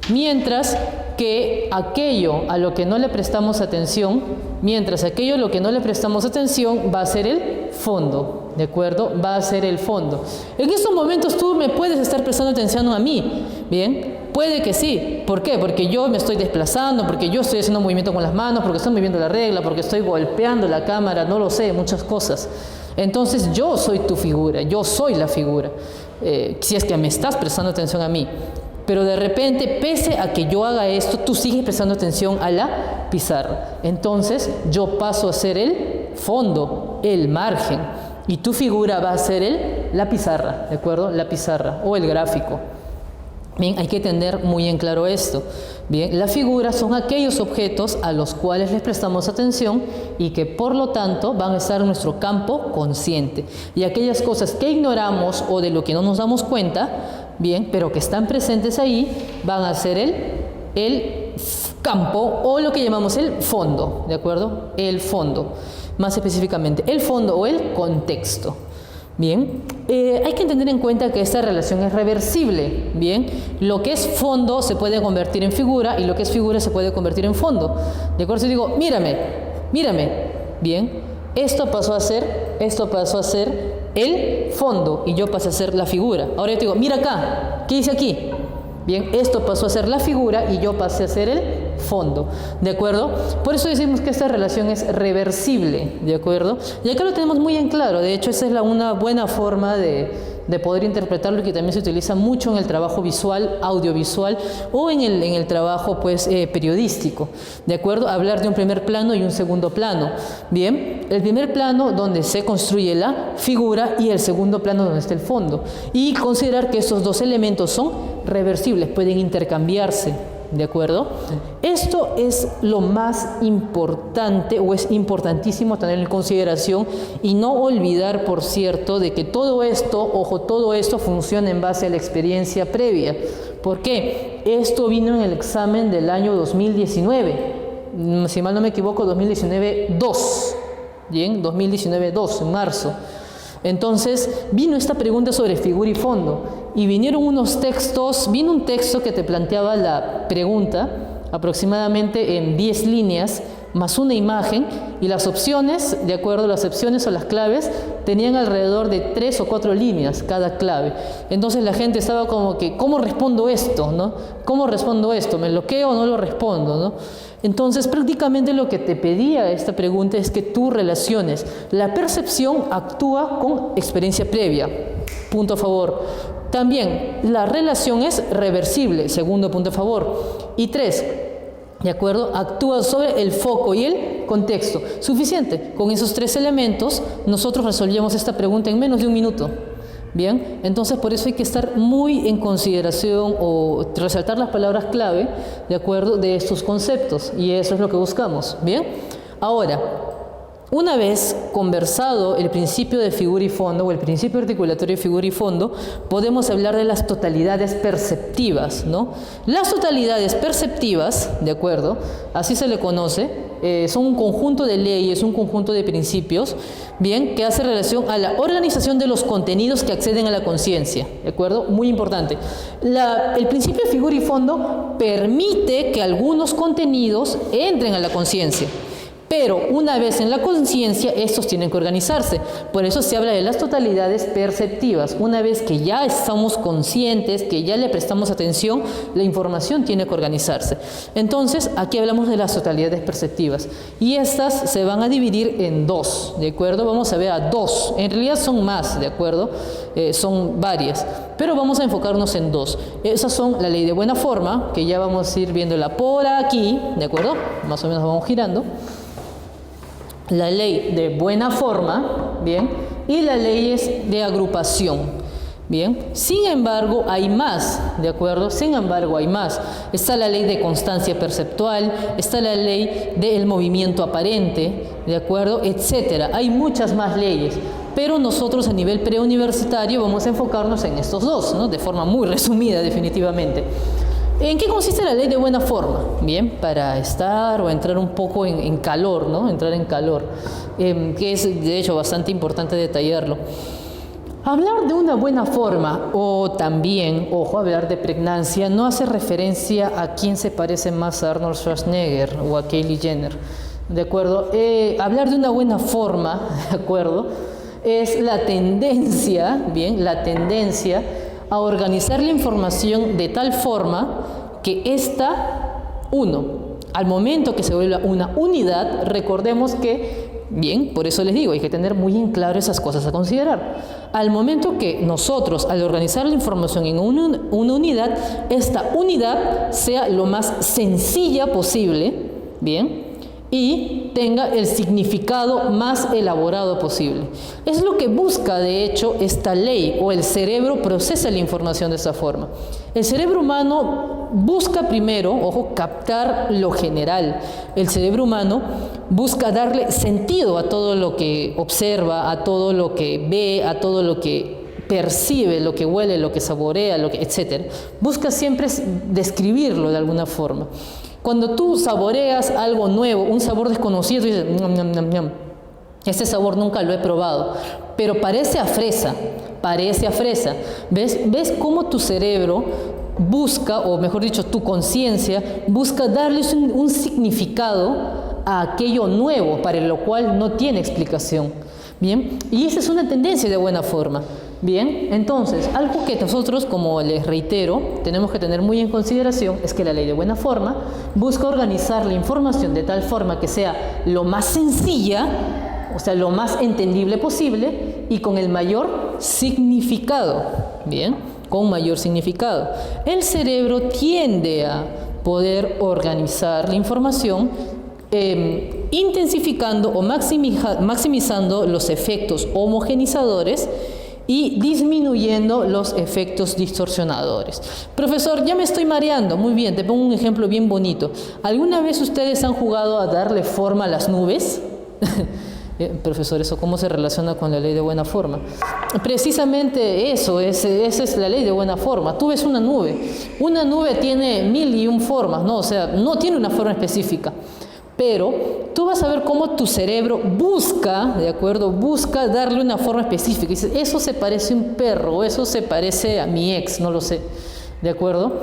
Mientras que aquello a lo que no le prestamos atención, va a ser el fondo, ¿de acuerdo? Va a ser el fondo. En estos momentos tú me puedes estar prestando atención a mí, ¿bien? Puede que sí. ¿Por qué? Porque yo me estoy desplazando, porque yo estoy haciendo un movimiento con las manos, porque estoy moviendo la regla, porque estoy golpeando la cámara, no lo sé, muchas cosas. Entonces yo soy tu figura, yo soy la figura, si es que me estás prestando atención a mí. Pero de repente, pese a que yo haga esto, tú sigues prestando atención a la pizarra. Entonces yo paso a ser el fondo, el margen, y tu figura va a ser la pizarra, ¿de acuerdo? La pizarra o el gráfico. Bien, hay que tener muy en claro esto. Bien, las figuras son aquellos objetos a los cuales les prestamos atención y que por lo tanto van a estar en nuestro campo consciente. Y aquellas cosas que ignoramos o de lo que no nos damos cuenta, bien, pero que están presentes ahí, van a ser el campo o lo que llamamos el fondo, ¿de acuerdo? El fondo, más específicamente, el fondo o el contexto. Bien, hay que tener en cuenta que esta relación es reversible. Bien, lo que es fondo se puede convertir en figura y lo que es figura se puede convertir en fondo. De acuerdo, si digo, mírame, bien, esto pasó a ser el fondo y yo pasé a ser la figura. Ahora yo te digo, mira acá, ¿qué dice aquí? Bien, esto pasó a ser la figura y yo pasé a ser el fondo, ¿de acuerdo? Por eso decimos que esta relación es reversible, ¿de acuerdo? Y acá lo tenemos muy en claro. De hecho, esa es una buena forma de poder interpretarlo, y que también se utiliza mucho en el trabajo visual, audiovisual o en el trabajo periodístico, ¿de acuerdo? Hablar de un primer plano y un segundo plano. Bien, el primer plano donde se construye la figura y el segundo plano donde está el fondo. Y considerar que estos dos elementos son reversibles, pueden intercambiarse, ¿de acuerdo? Esto es lo más importante, o es importantísimo tener en consideración, y no olvidar, por cierto, de que todo esto funciona en base a la experiencia previa. ¿Por qué? Esto vino en el examen del año 2019, si mal no me equivoco, 2019-2, ¿bien? 2019-2, en marzo. Entonces vino esta pregunta sobre figura y fondo, y vino un texto que te planteaba la pregunta aproximadamente en 10 líneas más una imagen, y las opciones, de acuerdo, las opciones o las claves tenían alrededor de 3 o 4 líneas cada clave. Entonces la gente estaba como que, ¿cómo respondo esto? ¿No? ¿Cómo respondo esto? ¿Me bloqueo o no lo respondo? ¿No? Entonces prácticamente lo que te pedía esta pregunta es que tú relaciones. La percepción actúa con experiencia previa, punto a favor. También la relación es reversible, segundo punto a favor. Y 3, ¿de acuerdo? Actúa sobre el foco y el contexto. Suficiente. Con esos 3 elementos nosotros resolvíamos esta pregunta en menos de un minuto. Bien, entonces por eso hay que estar muy en consideración o resaltar las palabras clave, ¿de acuerdo?, de estos conceptos, y eso es lo que buscamos. Bien, ahora, una vez conversado el principio de figura y fondo, o el principio articulatorio de figura y fondo, podemos hablar de las totalidades perceptivas, ¿no? Las totalidades perceptivas, ¿de acuerdo?, así se le conoce, son un conjunto de leyes, un conjunto de principios, bien, que hace relación a la organización de los contenidos que acceden a la conciencia, ¿de acuerdo? Muy importante. El principio de figura y fondo permite que algunos contenidos entren a la conciencia, Pero una vez en la conciencia, estos tienen que organizarse. Por eso se habla de las totalidades perceptivas. Una vez que ya estamos conscientes, que ya le prestamos atención, la información tiene que organizarse. Entonces, aquí hablamos de las totalidades perceptivas. Y estas se van a dividir en dos, ¿de acuerdo? Vamos a ver a dos. En realidad son más, ¿de acuerdo? Son varias. Pero vamos a enfocarnos en dos. Esas son la ley de buena forma, que ya vamos a ir viéndola por aquí, ¿de acuerdo? Más o menos vamos girando. La ley de buena forma, ¿bien? Y las leyes de agrupación, ¿bien? Sin embargo, hay más, ¿de acuerdo? Sin embargo, hay más. Está la ley de constancia perceptual, está la ley del movimiento aparente, ¿de acuerdo? Etcétera. Hay muchas más leyes, pero nosotros a nivel preuniversitario vamos a enfocarnos en estos dos, ¿no? De forma muy resumida, definitivamente. ¿En qué consiste la ley de buena forma? Bien, para estar o entrar un poco en calor, ¿no? Entrar en calor, que es de hecho bastante importante detallarlo. Hablar de una buena forma o también, ojo, hablar de pregnancia no hace referencia a quién se parece más a Arnold Schwarzenegger o a Kylie Jenner, ¿de acuerdo? Hablar de una buena forma, ¿de acuerdo? Es la tendencia, bien, la tendencia a organizar la información de tal forma que esta, al momento que se vuelva una unidad, recordemos que, bien, por eso les digo, hay que tener muy en claro esas cosas a considerar. Al momento que nosotros, al organizar la información en una unidad, esta unidad sea lo más sencilla posible, bien, y tenga el significado más elaborado posible. Es lo que busca, de hecho, esta ley, o el cerebro procesa la información de esa forma. El cerebro humano busca primero, ojo, captar lo general. El cerebro humano busca darle sentido a todo lo que observa, a todo lo que ve, a todo lo que percibe, lo que huele, lo que saborea, etc. Busca siempre describirlo de alguna forma. Cuando tú saboreas algo nuevo, un sabor desconocido, tú dices, ñam, ñam, ñam, ñam. Este sabor nunca lo he probado, pero parece a fresa, parece a fresa. ¿Ves cómo tu cerebro busca, o mejor dicho, tu conciencia busca darles un significado a aquello nuevo, para lo cual no tiene explicación? Bien, y esa es una tendencia de buena forma. Bien, entonces, algo que nosotros, como les reitero, tenemos que tener muy en consideración es que la ley de buena forma busca organizar la información de tal forma que sea lo más sencilla, o sea, lo más entendible posible y con el mayor significado. Bien, con mayor significado. El cerebro tiende a poder organizar la información intensificando o maximizando los efectos homogenizadores y disminuyendo los efectos distorsionadores. Profesor, ya me estoy mareando. Muy bien, te pongo un ejemplo bien bonito. ¿Alguna vez ustedes han jugado a darle forma a las nubes? Profesor, ¿eso cómo se relaciona con la ley de buena forma? Precisamente eso, esa es la ley de buena forma. Tú ves una nube tiene 1001 formas, ¿no? O sea, no tiene una forma específica. Pero tú vas a ver cómo tu cerebro busca, ¿de acuerdo? Busca darle una forma específica. Y dices, eso se parece a un perro, o eso se parece a mi ex, no lo sé, ¿de acuerdo?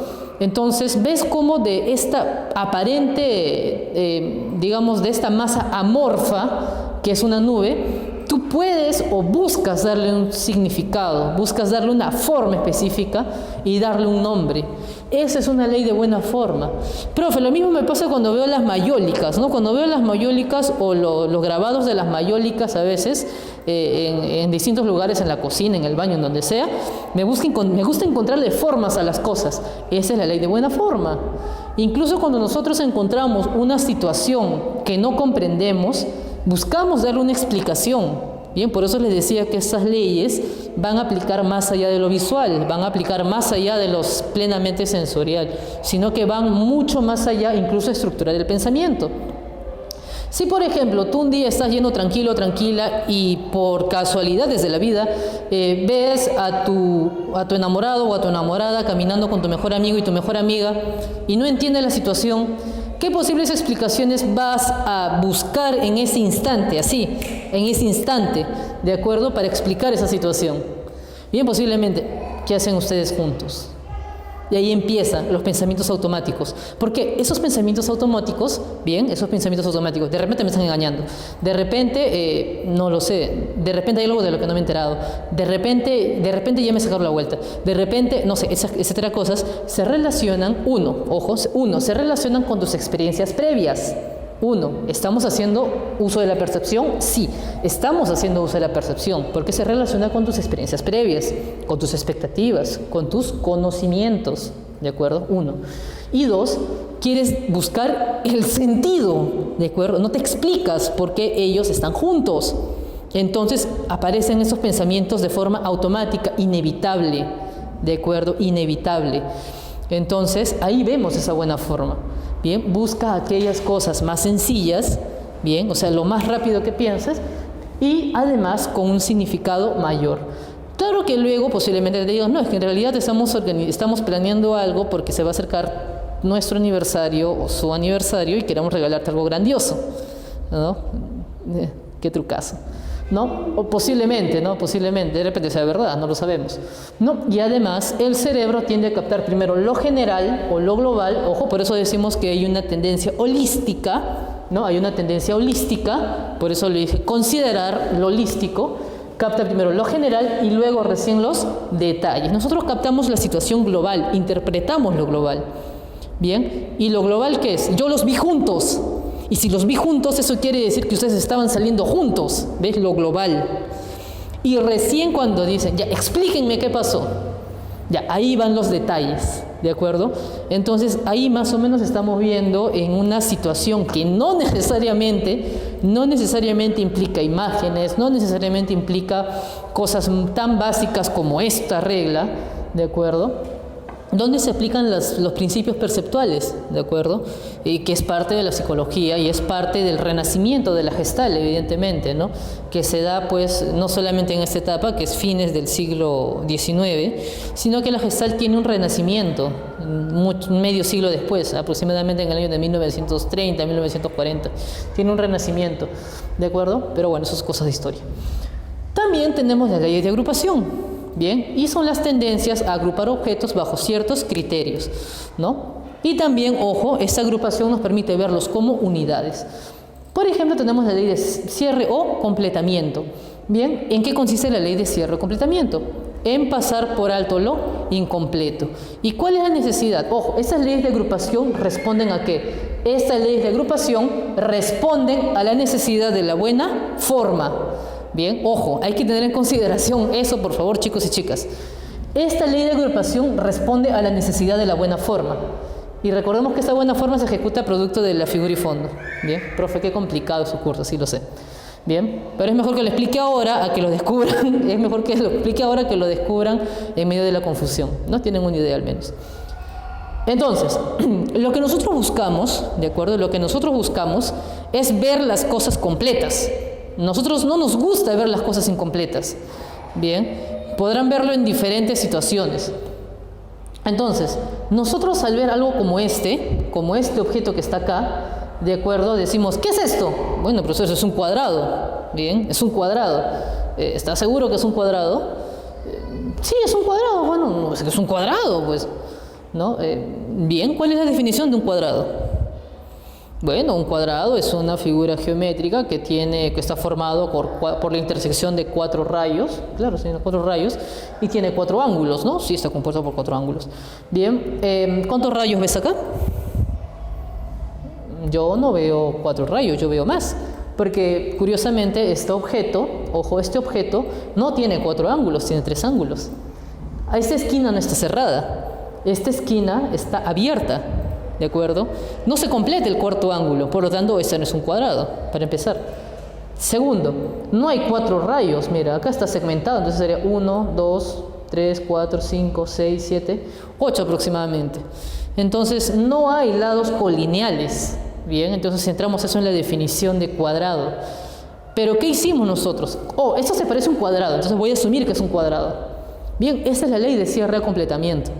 Entonces, ves cómo de esta aparente, digamos, de esta masa amorfa, que es una nube, tú puedes o buscas darle un significado, buscas darle una forma específica y darle un nombre. Esa es una ley de buena forma. Profe, lo mismo me pasa cuando veo las mayólicas, ¿no? Cuando veo las mayólicas o los grabados de las mayólicas a veces en distintos lugares, en la cocina, en el baño, en donde sea, me gusta encontrarle formas a las cosas. Esa es la ley de buena forma. Incluso cuando nosotros encontramos una situación que no comprendemos, buscamos darle una explicación. Bien, por eso les decía que estas leyes van a aplicar más allá de lo visual, van a aplicar más allá de lo plenamente sensorial, sino que van mucho más allá, incluso a estructurar el pensamiento. Si, por ejemplo, tú un día estás yendo tranquilo, tranquila, y por casualidades de la vida ves a tu enamorado o a tu enamorada caminando con tu mejor amigo y tu mejor amiga y no entiendes la situación, ¿qué posibles explicaciones vas a buscar en ese instante, ¿de acuerdo? Para explicar esa situación. Bien, posiblemente, ¿qué hacen ustedes juntos? Y ahí empiezan los pensamientos automáticos. Porque esos pensamientos automáticos, bien, esos pensamientos automáticos, de repente me están engañando. De repente, no lo sé, de repente hay algo de lo que no me he enterado. De repente ya me sacaron la vuelta. De repente, no sé, etcétera cosas, se relacionan, se relacionan con tus experiencias previas. ¿Estamos haciendo uso de la percepción? Sí, estamos haciendo uso de la percepción, porque se relaciona con tus experiencias previas, con tus expectativas, con tus conocimientos, ¿de acuerdo? Y dos, quieres buscar el sentido, ¿de acuerdo? No te explicas por qué ellos están juntos. Entonces aparecen esos pensamientos de forma automática, inevitable, ¿de acuerdo? Inevitable. Entonces ahí vemos esa buena forma. Bien, busca aquellas cosas más sencillas, bien, o sea, lo más rápido que piensas y además con un significado mayor. Claro que luego posiblemente te digan, no, es que en realidad estamos planeando algo porque se va a acercar nuestro aniversario o su aniversario y queremos regalarte algo grandioso, ¿no? Qué trucazo, ¿no? O posiblemente, de repente sea verdad, no lo sabemos, ¿no? Y además el cerebro tiende a captar primero lo general o lo global, ojo, por eso decimos que hay una tendencia holística, ¿no? Hay una tendencia holística, por eso le dije considerar lo holístico, capta primero lo general y luego recién los detalles. Nosotros captamos la situación global, interpretamos lo global, ¿bien? ¿Y lo global qué es? Yo los vi juntos. Y si los vi juntos, eso quiere decir que ustedes estaban saliendo juntos. ¿Ves? Lo global. Y recién cuando dicen, ya, explíquenme qué pasó. Ya, ahí van los detalles, ¿de acuerdo? Entonces, ahí más o menos estamos viendo en una situación que no necesariamente implica imágenes, no necesariamente implica cosas tan básicas como esta regla, ¿de acuerdo? Donde se aplican los principios perceptuales, ¿de acuerdo? Que es parte de la psicología y es parte del renacimiento de la Gestalt, evidentemente, ¿no? Que se da, pues, no solamente en esta etapa, que es fines del siglo XIX, sino que la Gestalt tiene un renacimiento, medio siglo después, aproximadamente en el año de 1930, 1940. Tiene un renacimiento, ¿de acuerdo? Pero bueno, eso es cosas de historia. También tenemos las leyes de agrupación. Bien, y son las tendencias a agrupar objetos bajo ciertos criterios, ¿no? Y también, ojo, esta agrupación nos permite verlos como unidades. Por ejemplo, tenemos la ley de cierre o completamiento. Bien, ¿en qué consiste la ley de cierre o completamiento? En pasar por alto lo incompleto. ¿Y cuál es la necesidad? Ojo, estas leyes de agrupación responden ¿a qué? Estas leyes de agrupación responden a la necesidad de la buena forma. Bien, ojo, hay que tener en consideración eso, por favor, chicos y chicas. Esta ley de agrupación responde a la necesidad de la buena forma. Y recordemos que esta buena forma se ejecuta producto de la figura y fondo. Bien, profe, qué complicado es su curso, sí lo sé. Bien, pero es mejor que lo explique ahora a que lo descubran. Es mejor que lo explique ahora que lo descubran en medio de la confusión. No tienen una idea al menos. Entonces, lo que nosotros buscamos, ¿de acuerdo? Lo que nosotros buscamos es ver las cosas completas. Nosotros no nos gusta ver las cosas incompletas. Bien, podrán verlo en diferentes situaciones. Entonces, nosotros al ver algo como este objeto que está acá, de acuerdo, decimos, ¿qué es esto? Bueno, profesor, eso es un cuadrado. Bien, es un cuadrado. ¿Está seguro que es un cuadrado? Sí, es un cuadrado. Bueno, no, es que es un cuadrado, pues, ¿no? Bien, ¿cuál es la definición de un cuadrado? Bueno, un cuadrado es una figura geométrica que está formado por la intersección de 4 rayos, claro, tiene 4 rayos, y tiene 4 ángulos, ¿no? Sí, está compuesto por 4 ángulos. Bien, ¿cuántos rayos ves acá? Yo no veo 4 rayos, yo veo más, porque curiosamente este objeto no tiene 4 ángulos, tiene 3 ángulos. Esta esquina no está cerrada, esta esquina está abierta. ¿De acuerdo? No se completa el cuarto ángulo, por lo tanto, este no es un cuadrado, para empezar. Segundo, no hay 4 rayos, mira, acá está segmentado, entonces sería 1, 2, 3, 4, 5, 6, 7, 8 aproximadamente. Entonces, no hay lados colineales, bien, entonces centramos eso en la definición de cuadrado. Pero, ¿qué hicimos nosotros? Oh, esto se parece a un cuadrado, entonces voy a asumir que es un cuadrado. Bien, esa es la ley de cierre o completamiento.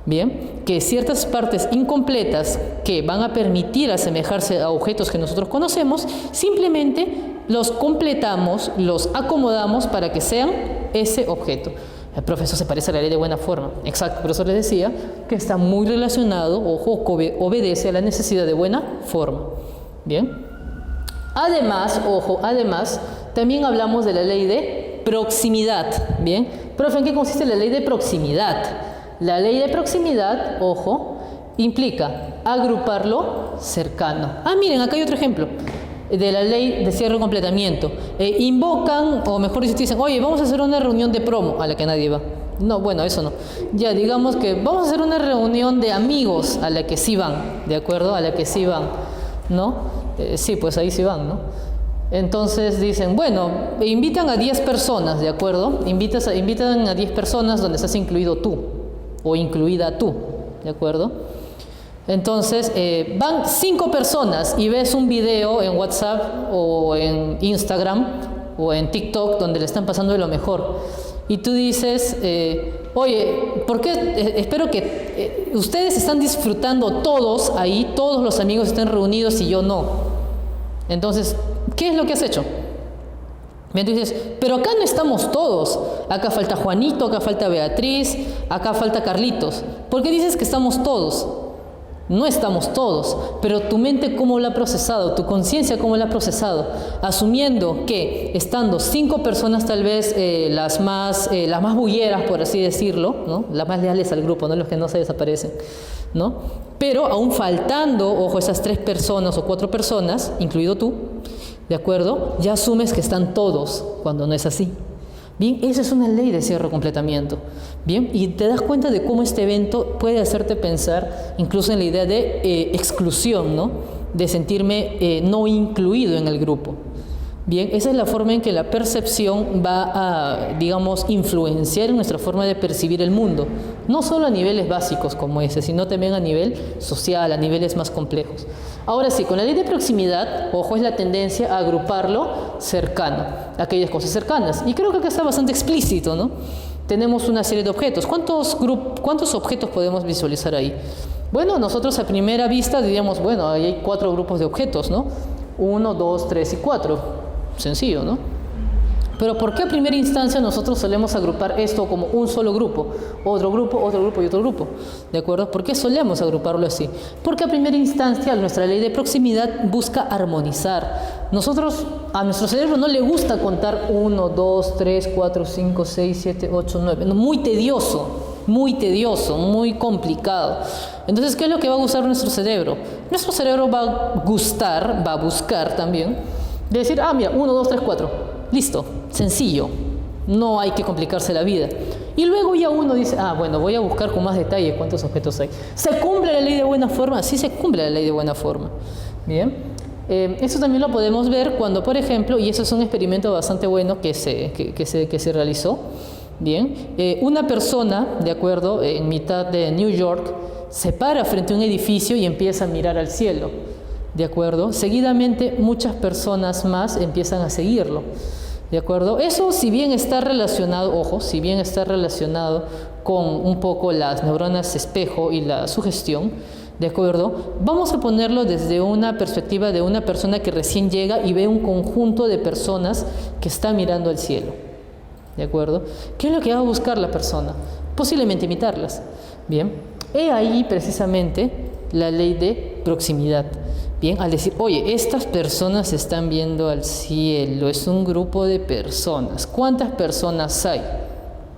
Bien, que ciertas partes incompletas que van a permitir asemejarse a objetos que nosotros conocemos, simplemente los completamos, los acomodamos para que sean ese objeto. El profesor se parece a la ley de buena forma. Exacto, por eso les decía que está muy relacionado, ojo, obedece a la necesidad de buena forma. Bien. Además, ojo, también hablamos de la ley de proximidad. Bien. Profe, ¿en qué consiste la ley de proximidad? La ley de proximidad, ojo, implica agruparlo cercano. Miren, acá hay otro ejemplo de la ley de cierre o completamiento. Invocan, o mejor dicho, dicen, oye, vamos a hacer una reunión de promo a la que nadie va. No, bueno, eso no. Ya, digamos que vamos a hacer una reunión de amigos a la que sí van, ¿de acuerdo? A la que sí van, ¿no? Sí, pues ahí sí van, ¿no? Entonces dicen, bueno, invitan a 10 personas, ¿de acuerdo? Invitan a 10 personas donde estás incluido tú, o incluida tú, ¿de acuerdo? Entonces, van 5 personas y ves un video en WhatsApp o en Instagram o en TikTok donde le están pasando de lo mejor. Y tú dices, oye, ¿por qué? Espero que ustedes están disfrutando todos ahí, todos los amigos estén reunidos y yo no. Entonces, ¿qué es lo que has hecho? Bien, tú dices, pero acá no estamos todos. Acá falta Juanito, acá falta Beatriz, acá falta Carlitos. ¿Por qué dices que estamos todos? No estamos todos, pero tu mente cómo lo ha procesado, tu conciencia cómo lo ha procesado, asumiendo que estando 5 personas tal vez las más bulleras, por así decirlo, ¿no? Las más leales al grupo, no los que no se desaparecen, ¿no? Pero aún faltando, ojo, esas 3 personas o 4 personas, incluido tú, ¿de acuerdo? Ya asumes que están todos, cuando no es así. Bien, esa es una ley de cierre o completamiento. Bien, y te das cuenta de cómo este evento puede hacerte pensar incluso en la idea de exclusión, ¿no? De sentirme no incluido en el grupo. Bien, esa es la forma en que la percepción va a, digamos, influenciar en nuestra forma de percibir el mundo. No solo a niveles básicos como ese, sino también a nivel social, a niveles más complejos. Ahora sí, con la ley de proximidad, ojo, es la tendencia a agruparlo cercano, aquellas cosas cercanas. Y creo que acá está bastante explícito, ¿no? Tenemos una serie de objetos. ¿Cuántos objetos podemos visualizar ahí? Bueno, nosotros a primera vista diríamos, bueno, ahí hay 4 grupos de objetos, ¿no? 1, 2, 3 y 4. Sencillo, ¿no? Pero ¿por qué a primera instancia nosotros solemos agrupar esto como un solo grupo? Otro grupo y otro grupo. ¿De acuerdo? ¿Por qué solemos agruparlo así? Porque a primera instancia nuestra ley de proximidad busca armonizar. A nuestro cerebro no le gusta contar 1, 2, 3, 4, 5, 6, 7, 8, 9. No, muy tedioso, muy complicado. Entonces, ¿qué es lo que va a gustar nuestro cerebro? Nuestro cerebro va a buscar también, de decir, mira, 1, 2, 3, 4. Listo, sencillo. No hay que complicarse la vida. Y luego ya uno dice, bueno, voy a buscar con más detalle cuántos objetos hay. ¿Se cumple la ley de buena forma? Sí se cumple la ley de buena forma. Bien. Eso también lo podemos ver cuando, por ejemplo, y eso es un experimento bastante bueno que se realizó. Bien. Una persona, de acuerdo, en mitad de New York, se para frente a un edificio y empieza a mirar al cielo. ¿De acuerdo? Seguidamente muchas personas más empiezan a seguirlo. ¿De acuerdo? Eso, si bien está relacionado, ojo, si bien está relacionado con un poco las neuronas espejo y la sugestión, ¿de acuerdo? Vamos a ponerlo desde una perspectiva de una persona que recién llega y ve un conjunto de personas que está mirando al cielo. ¿De acuerdo? ¿Qué es lo que va a buscar la persona? Posiblemente imitarlas. Bien, he ahí precisamente la ley de proximidad. Bien, al decir, oye, estas personas están viendo al cielo, es un grupo de personas. ¿Cuántas personas hay?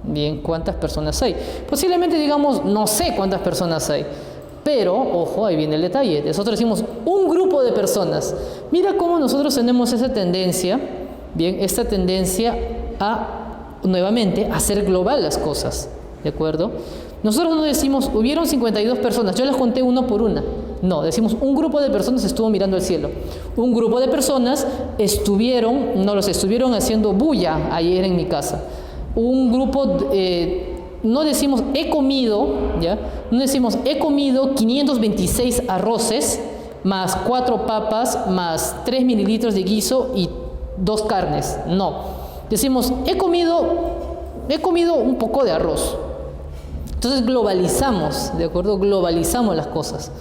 Bien, ¿cuántas personas hay? Posiblemente digamos, no sé cuántas personas hay, pero, ojo, ahí viene el detalle. Nosotros decimos, un grupo de personas. Mira cómo nosotros tenemos esa tendencia, bien, esta tendencia a, nuevamente, hacer global las cosas, ¿de acuerdo? Nosotros no decimos, hubieron 52 personas, yo las conté uno por una. No, decimos, un grupo de personas estuvo mirando al cielo. Un grupo de personas estuvieron haciendo bulla ayer en mi casa. Un grupo, no decimos, he comido, ¿ya? No decimos, he comido 526 arroces, más 4 papas, más 3 mililitros de guiso y 2 carnes. No. Decimos, he comido un poco de arroz. Entonces globalizamos, ¿de acuerdo? Globalizamos las cosas.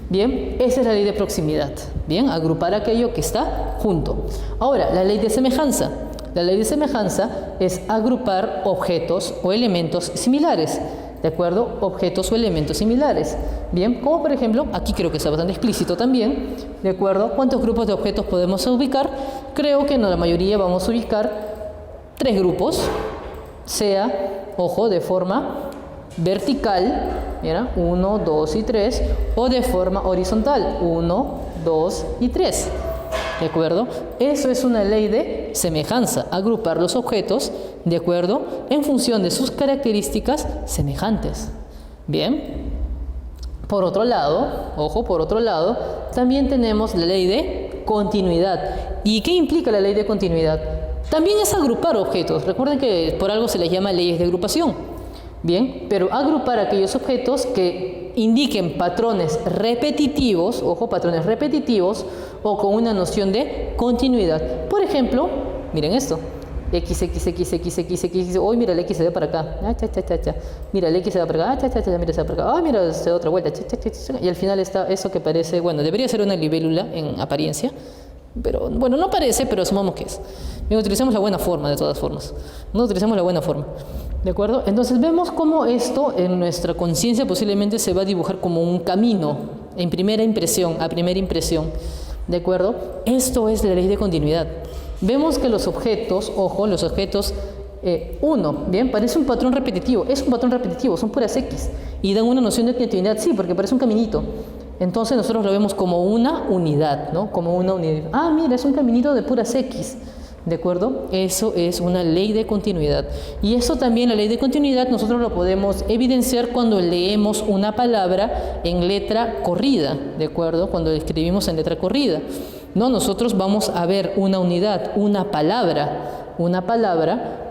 Bien, esa es la ley de proximidad. Bien, agrupar aquello que está junto. Ahora, la ley de semejanza. La ley de semejanza es agrupar objetos o elementos similares, ¿de acuerdo? Objetos o elementos similares. Bien, como por ejemplo, aquí creo que está bastante explícito también, ¿de acuerdo? ¿Cuántos grupos de objetos podemos ubicar? Creo que en la mayoría vamos a ubicar 3 grupos, sea, ojo, de forma vertical, mira, 1, 2 y 3, o de forma horizontal, 1, 2 y 3. ¿De acuerdo? Eso es una ley de semejanza, agrupar los objetos, ¿de acuerdo?, en función de sus características semejantes. Bien. Por otro lado, ojo, por otro lado, también tenemos la ley de continuidad. ¿Y qué implica la ley de continuidad? También es agrupar objetos. Recuerden que por algo se les llama leyes de agrupación. Bien, pero agrupar aquellos objetos que indiquen patrones repetitivos, ojo, patrones repetitivos, o con una noción de continuidad. Por ejemplo, miren esto. X, X, X, X, X, X, hoy mira el X se va para acá, mira el X se va para acá, mira se va para acá, mira se da otra vuelta, y al final está eso que parece, bueno, debería ser una libélula en apariencia, pero bueno, no parece, pero asumamos que es. Bien, utilizamos la buena forma de todas formas, no utilizamos la buena forma, ¿de acuerdo? Entonces vemos cómo esto en nuestra conciencia posiblemente se va a dibujar como un camino en primera impresión, a primera impresión, ¿de acuerdo? Esto es la ley de continuidad. Vemos que los objetos, ojo, los objetos 1, bien, parece un patrón repetitivo, es un patrón repetitivo, son puras X, y dan una noción de continuidad, sí, porque parece un caminito. Entonces nosotros lo vemos como una unidad, ¿no? Como una unidad. Ah, mira, es un caminito de puras X, ¿de acuerdo? Eso es una ley de continuidad. Y eso también, la ley de continuidad, nosotros lo podemos evidenciar cuando leemos una palabra en letra corrida, ¿de acuerdo? Cuando escribimos en letra corrida. No, nosotros vamos a ver una unidad, una palabra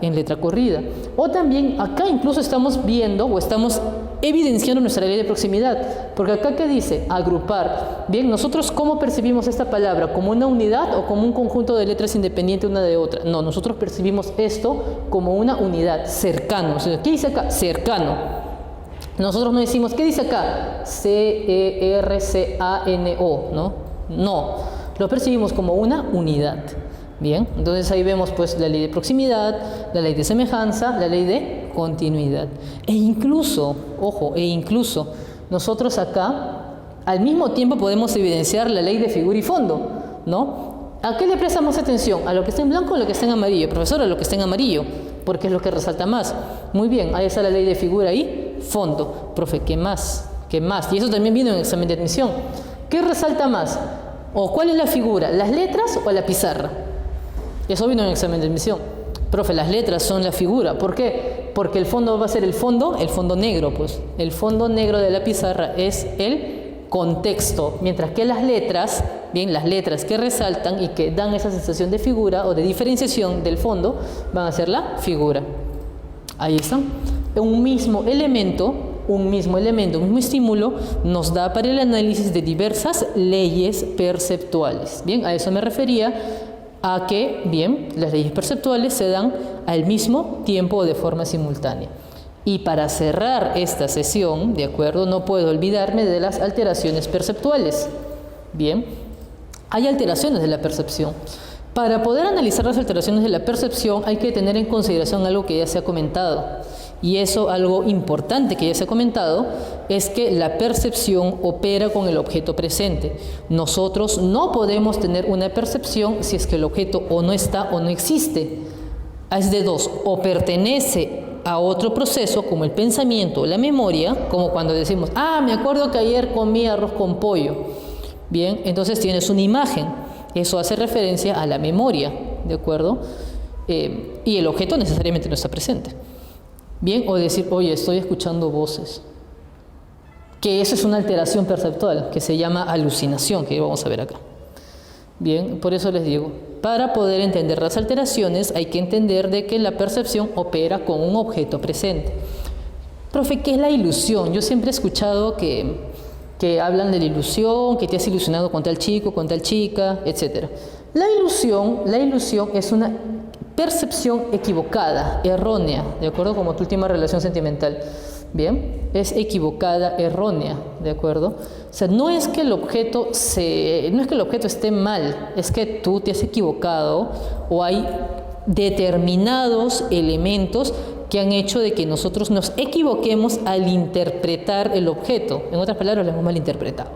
en letra corrida. O también acá incluso estamos viendo o estamos evidenciando nuestra ley de proximidad. Porque acá ¿qué dice? Agrupar. Bien, nosotros ¿cómo percibimos esta palabra? ¿Como una unidad o como un conjunto de letras independiente una de otra? No, nosotros percibimos esto como una unidad, cercano. O sea, ¿qué dice acá? Cercano. Nosotros no decimos, ¿qué dice acá? C-E-R-C-A-N-O, ¿no? No. Lo percibimos como una unidad. Bien, entonces ahí vemos pues la ley de proximidad, la ley de semejanza, la ley de continuidad. E incluso, ojo, nosotros acá al mismo tiempo podemos evidenciar la ley de figura y fondo, ¿no? ¿A qué le prestamos atención? ¿A lo que está en blanco o a lo que está en amarillo? Profesor, a lo que está en amarillo, porque es lo que resalta más. Muy bien, ahí está la ley de figura y fondo. Profe, ¿qué más? ¿Qué más? Y eso también viene en el examen de admisión. ¿Qué resalta más? ¿O cuál es la figura? ¿Las letras o la pizarra? Eso vino en el examen de admisión. Profe, las letras son la figura. ¿Por qué? Porque el fondo va a ser el fondo negro, pues. El fondo negro de la pizarra es el contexto. Mientras que las letras, bien, las letras que resaltan y que dan esa sensación de figura o de diferenciación del fondo, van a ser la figura. Ahí están. Un mismo elemento, un mismo estímulo, nos da para el análisis de diversas leyes perceptuales. Bien, a eso me refería, a que, bien, las leyes perceptuales se dan al mismo tiempo o de forma simultánea. Y para cerrar esta sesión, ¿de acuerdo?, no puedo olvidarme de las alteraciones perceptuales. Bien, hay alteraciones de la percepción. Para poder analizar las alteraciones de la percepción hay que tener en consideración algo que ya se ha comentado. Y eso, algo importante que ya se ha comentado, es que la percepción opera con el objeto presente. Nosotros no podemos tener una percepción si es que el objeto o no está o no existe. Es de dos, o pertenece a otro proceso como el pensamiento o la memoria, como cuando decimos, me acuerdo que ayer comí arroz con pollo. Bien, entonces tienes una imagen. Eso hace referencia a la memoria, ¿de acuerdo? Y el objeto necesariamente no está presente. Bien, o decir, oye, estoy escuchando voces. Que eso es una alteración perceptual, que se llama alucinación, que vamos a ver acá. Bien, por eso les digo, para poder entender las alteraciones hay que entender de que la percepción opera con un objeto presente. Profe, ¿qué es la ilusión? Yo siempre he escuchado que hablan de la ilusión, que te has ilusionado con tal chico, con tal chica, etc. La ilusión es una percepción equivocada, errónea, ¿de acuerdo? Como tu última relación sentimental. Bien, es equivocada, errónea, ¿de acuerdo? O sea, no es que el objeto esté mal, es que tú te has equivocado o hay determinados elementos que han hecho de que nosotros nos equivoquemos al interpretar el objeto. En otras palabras, lo hemos malinterpretado.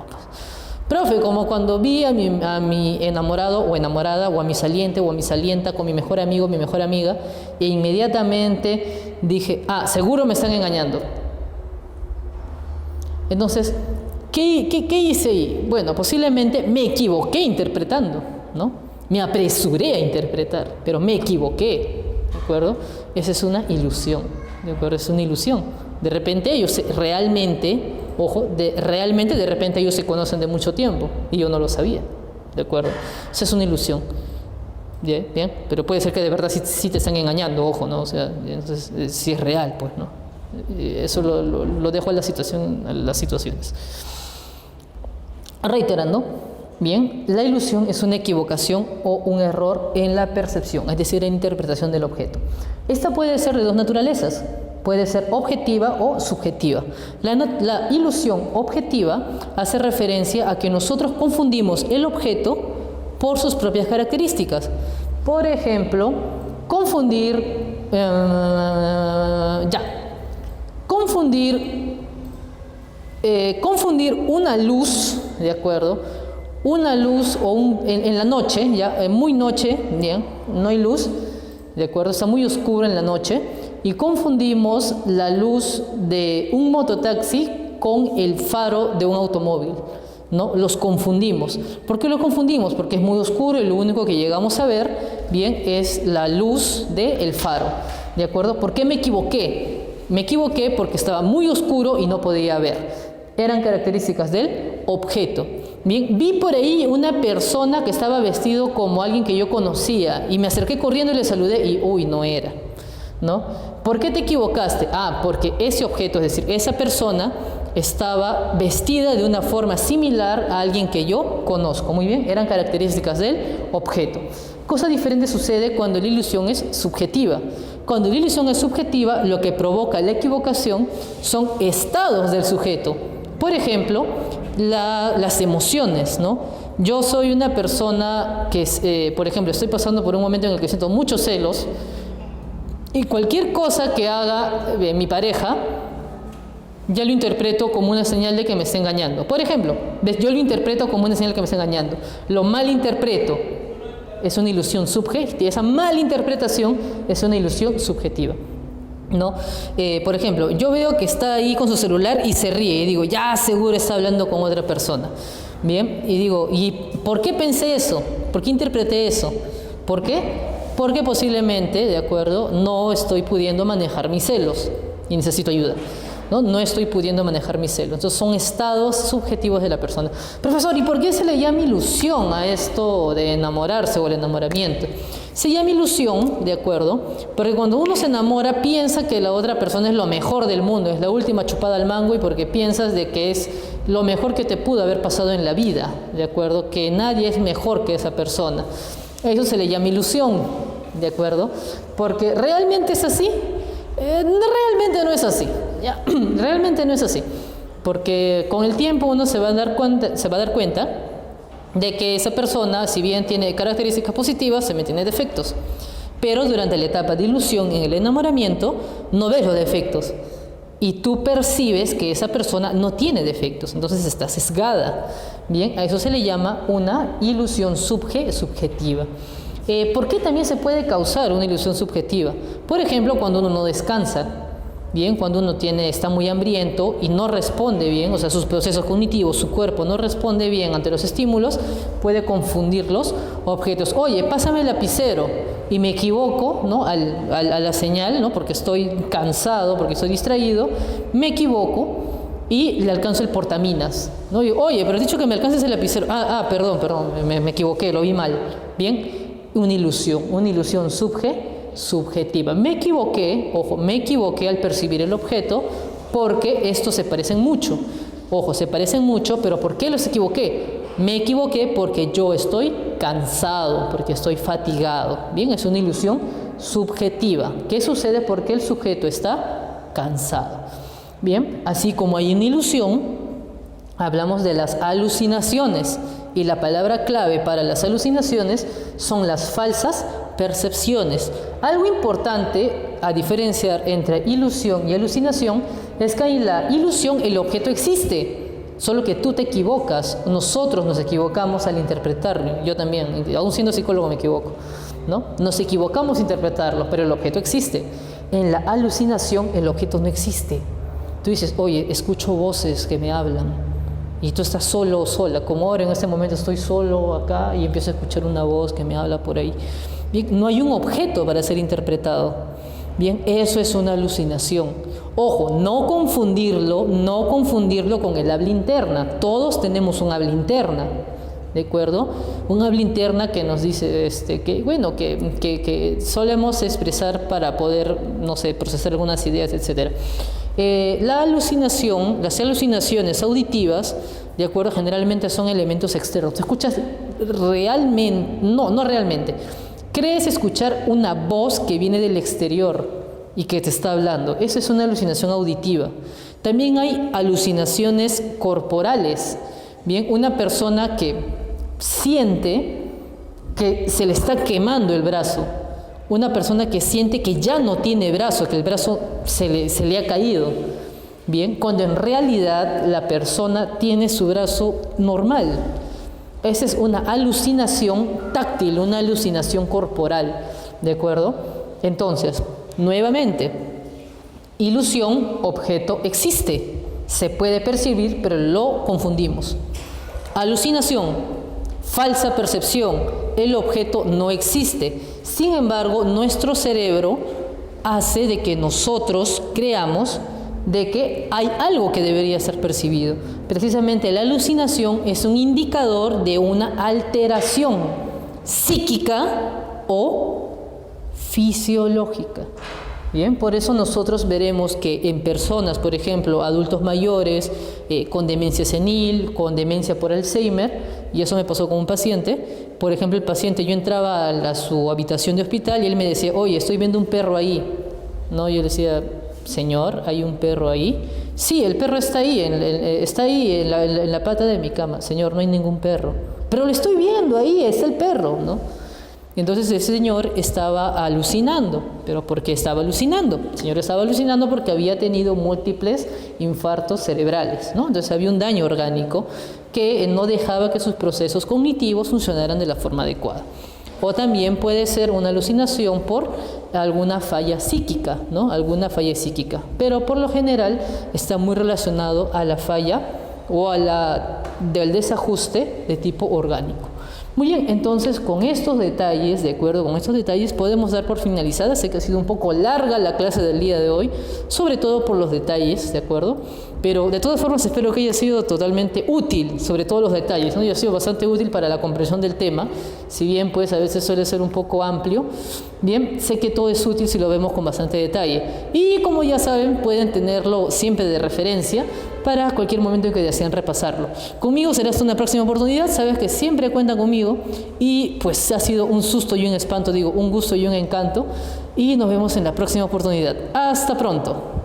Profe, como cuando vi a mi enamorado o enamorada, o a mi saliente o a mi salienta con mi mejor amigo o mi mejor amiga, e inmediatamente dije, seguro me están engañando. Entonces, ¿qué hice ahí? Bueno, posiblemente me equivoqué interpretando, ¿no? Me apresuré a interpretar, pero me equivoqué, ¿de acuerdo? Esa es una ilusión, ¿de acuerdo? Es una ilusión. De repente ellos realmente, de repente ellos se conocen de mucho tiempo y yo no lo sabía, ¿de acuerdo? Esa es una ilusión. Bien, pero puede ser que de verdad sí te están engañando, ojo, ¿no? O sea, entonces sí es real, pues, ¿no? Eso lo dejo a las situaciones. Reiterando, bien, la ilusión es una equivocación o un error en la percepción, es decir, en interpretación del objeto. Esta puede ser de dos naturalezas, puede ser objetiva o subjetiva. La ilusión objetiva hace referencia a que nosotros confundimos el objeto por sus propias características. Por ejemplo, confundir una luz, ¿de acuerdo? Una luz en la noche, muy noche, bien, no hay luz, ¿de acuerdo? Está muy oscuro en la noche y confundimos la luz de un mototaxi con el faro de un automóvil, ¿no? Los confundimos. ¿Por qué lo confundimos? Porque es muy oscuro y lo único que llegamos a ver, bien, es la luz del faro, ¿de acuerdo? ¿Por qué me equivoqué? Me equivoqué porque estaba muy oscuro y no podía ver. Eran características del objeto. Bien, vi por ahí una persona que estaba vestido como alguien que yo conocía y me acerqué corriendo y le saludé y no era, ¿no? ¿Por qué te equivocaste? Porque ese objeto, es decir, esa persona estaba vestida de una forma similar a alguien que yo conozco. Muy bien, eran características del objeto. Cosa diferente sucede cuando la ilusión es subjetiva. Cuando la ilusión es subjetiva, lo que provoca la equivocación son estados del sujeto. Por ejemplo, las emociones, ¿no? Yo soy una persona que, por ejemplo, estoy pasando por un momento en el que siento muchos celos y cualquier cosa que haga mi pareja, ya lo interpreto como una señal de que me está engañando. Por ejemplo, yo lo interpreto como una señal de que me está engañando. Lo malinterpreto. Es una ilusión subjetiva. Esa malinterpretación es una ilusión subjetiva, ¿no? Por ejemplo, yo veo que está ahí con su celular y se ríe y digo, ya seguro está hablando con otra persona. Bien, y digo, ¿y por qué pensé eso? ¿Por qué interpreté eso? ¿Por qué? Porque posiblemente, de acuerdo, no estoy pudiendo manejar mis celos y necesito ayuda. No estoy pudiendo manejar mis celos. Entonces son estados subjetivos de la persona. Profesor, ¿y por qué se le llama ilusión a esto de enamorarse o el enamoramiento? Se llama ilusión, ¿de acuerdo? Porque cuando uno se enamora piensa que la otra persona es lo mejor del mundo, es la última chupada al mango y porque piensas de que es lo mejor que te pudo haber pasado en la vida, ¿de acuerdo? Que nadie es mejor que esa persona. Eso se le llama ilusión, ¿de acuerdo? Porque realmente es así. Realmente no es así, ¿ya? Realmente no es así, porque con el tiempo uno se va a dar cuenta de que esa persona, si bien tiene características positivas, también tiene defectos, pero durante la etapa de ilusión en el enamoramiento no ves los defectos y tú percibes que esa persona no tiene defectos, entonces está sesgada. Bien, a eso se le llama una ilusión subjetiva. ¿Por qué también se puede causar una ilusión subjetiva? Por ejemplo, cuando uno no descansa, bien, cuando uno está muy hambriento y no responde bien, o sea, sus procesos cognitivos, su cuerpo no responde bien ante los estímulos, puede confundir los objetos. Oye, pásame el lapicero y me equivoco, ¿no? a la señal, ¿no? Porque estoy cansado, porque estoy distraído, me equivoco y le alcanzo el portaminas, ¿no? Y, oye, pero he dicho que me alcances el lapicero. Perdón, me equivoqué, lo vi mal. Bien. Una ilusión subjetiva. Me equivoqué al percibir el objeto porque estos se parecen mucho. Ojo, se parecen mucho, pero ¿por qué los equivoqué? Me equivoqué porque yo estoy cansado, porque estoy fatigado. Bien, es una ilusión subjetiva. ¿Qué sucede? Porque el sujeto está cansado. Bien, así como hay una ilusión, hablamos de las alucinaciones. Y la palabra clave para las alucinaciones son las falsas percepciones. Algo importante a diferenciar entre ilusión y alucinación es que en la ilusión el objeto existe, solo que tú te equivocas, nosotros nos equivocamos al interpretarlo, yo también, aún siendo psicólogo me equivoco, ¿no? Nos equivocamos a interpretarlo, pero el objeto existe. En la alucinación el objeto no existe. Tú dices, oye, escucho voces que me hablan, y tú estás solo o sola, como ahora en este momento estoy solo acá y empiezo a escuchar una voz que me habla por ahí. Bien, no hay un objeto para ser interpretado. Bien, eso es una alucinación. Ojo, no confundirlo con el habla interna. Todos tenemos un habla interna, ¿de acuerdo? Un habla interna que nos dice, que solemos expresar para poder, no sé, procesar algunas ideas, etc. Las alucinaciones auditivas, de acuerdo, generalmente son elementos externos. Tú escuchas realmente, no realmente, crees escuchar una voz que viene del exterior y que te está hablando. Esa es una alucinación auditiva. También hay alucinaciones corporales. Bien, una persona que siente que se le está quemando el brazo. Una persona que siente que ya no tiene brazo, que el brazo se le ha caído. Bien, cuando en realidad la persona tiene su brazo normal. Esa es una alucinación táctil, una alucinación corporal, ¿de acuerdo? Entonces, nuevamente, ilusión, objeto existe, se puede percibir, pero lo confundimos. Alucinación, falsa percepción, el objeto no existe. Sin embargo, nuestro cerebro hace de que nosotros creamos de que hay algo que debería ser percibido. Precisamente la alucinación es un indicador de una alteración psíquica o fisiológica. Bien, por eso nosotros veremos que en personas, por ejemplo, adultos mayores, con demencia senil, con demencia por Alzheimer, y eso me pasó con un paciente. Por ejemplo, el paciente, yo entraba a su habitación de hospital y él me decía, oye, estoy viendo un perro ahí. No, yo le decía, señor, ¿hay un perro ahí? Sí, el perro está ahí, en la pata de mi cama. Señor, no hay ningún perro. Pero lo estoy viendo ahí, está el perro, ¿no? Entonces ese señor estaba alucinando. ¿Pero por qué estaba alucinando? El señor estaba alucinando porque había tenido múltiples infartos cerebrales, ¿no? Entonces había un daño orgánico que no dejaba que sus procesos cognitivos funcionaran de la forma adecuada. O también puede ser una alucinación por alguna falla psíquica, ¿no? Alguna falla psíquica. Pero por lo general está muy relacionado a la falla o del desajuste de tipo orgánico. Muy bien, entonces con estos detalles, de acuerdo, con estos detalles podemos dar por finalizada. Sé que ha sido un poco larga la clase del día de hoy, sobre todo por los detalles, de acuerdo, pero de todas formas espero que haya sido totalmente útil, sobre todo los detalles, ¿no? Y ha sido bastante útil para la comprensión del tema, si bien pues a veces suele ser un poco amplio. Bien, sé que todo es útil si lo vemos con bastante detalle. Y como ya saben, pueden tenerlo siempre de referencia para cualquier momento en que desean repasarlo. Conmigo será hasta una próxima oportunidad. Sabes que siempre cuentan conmigo y pues ha sido un susto y un espanto, un gusto y un encanto. Y nos vemos en la próxima oportunidad. Hasta pronto.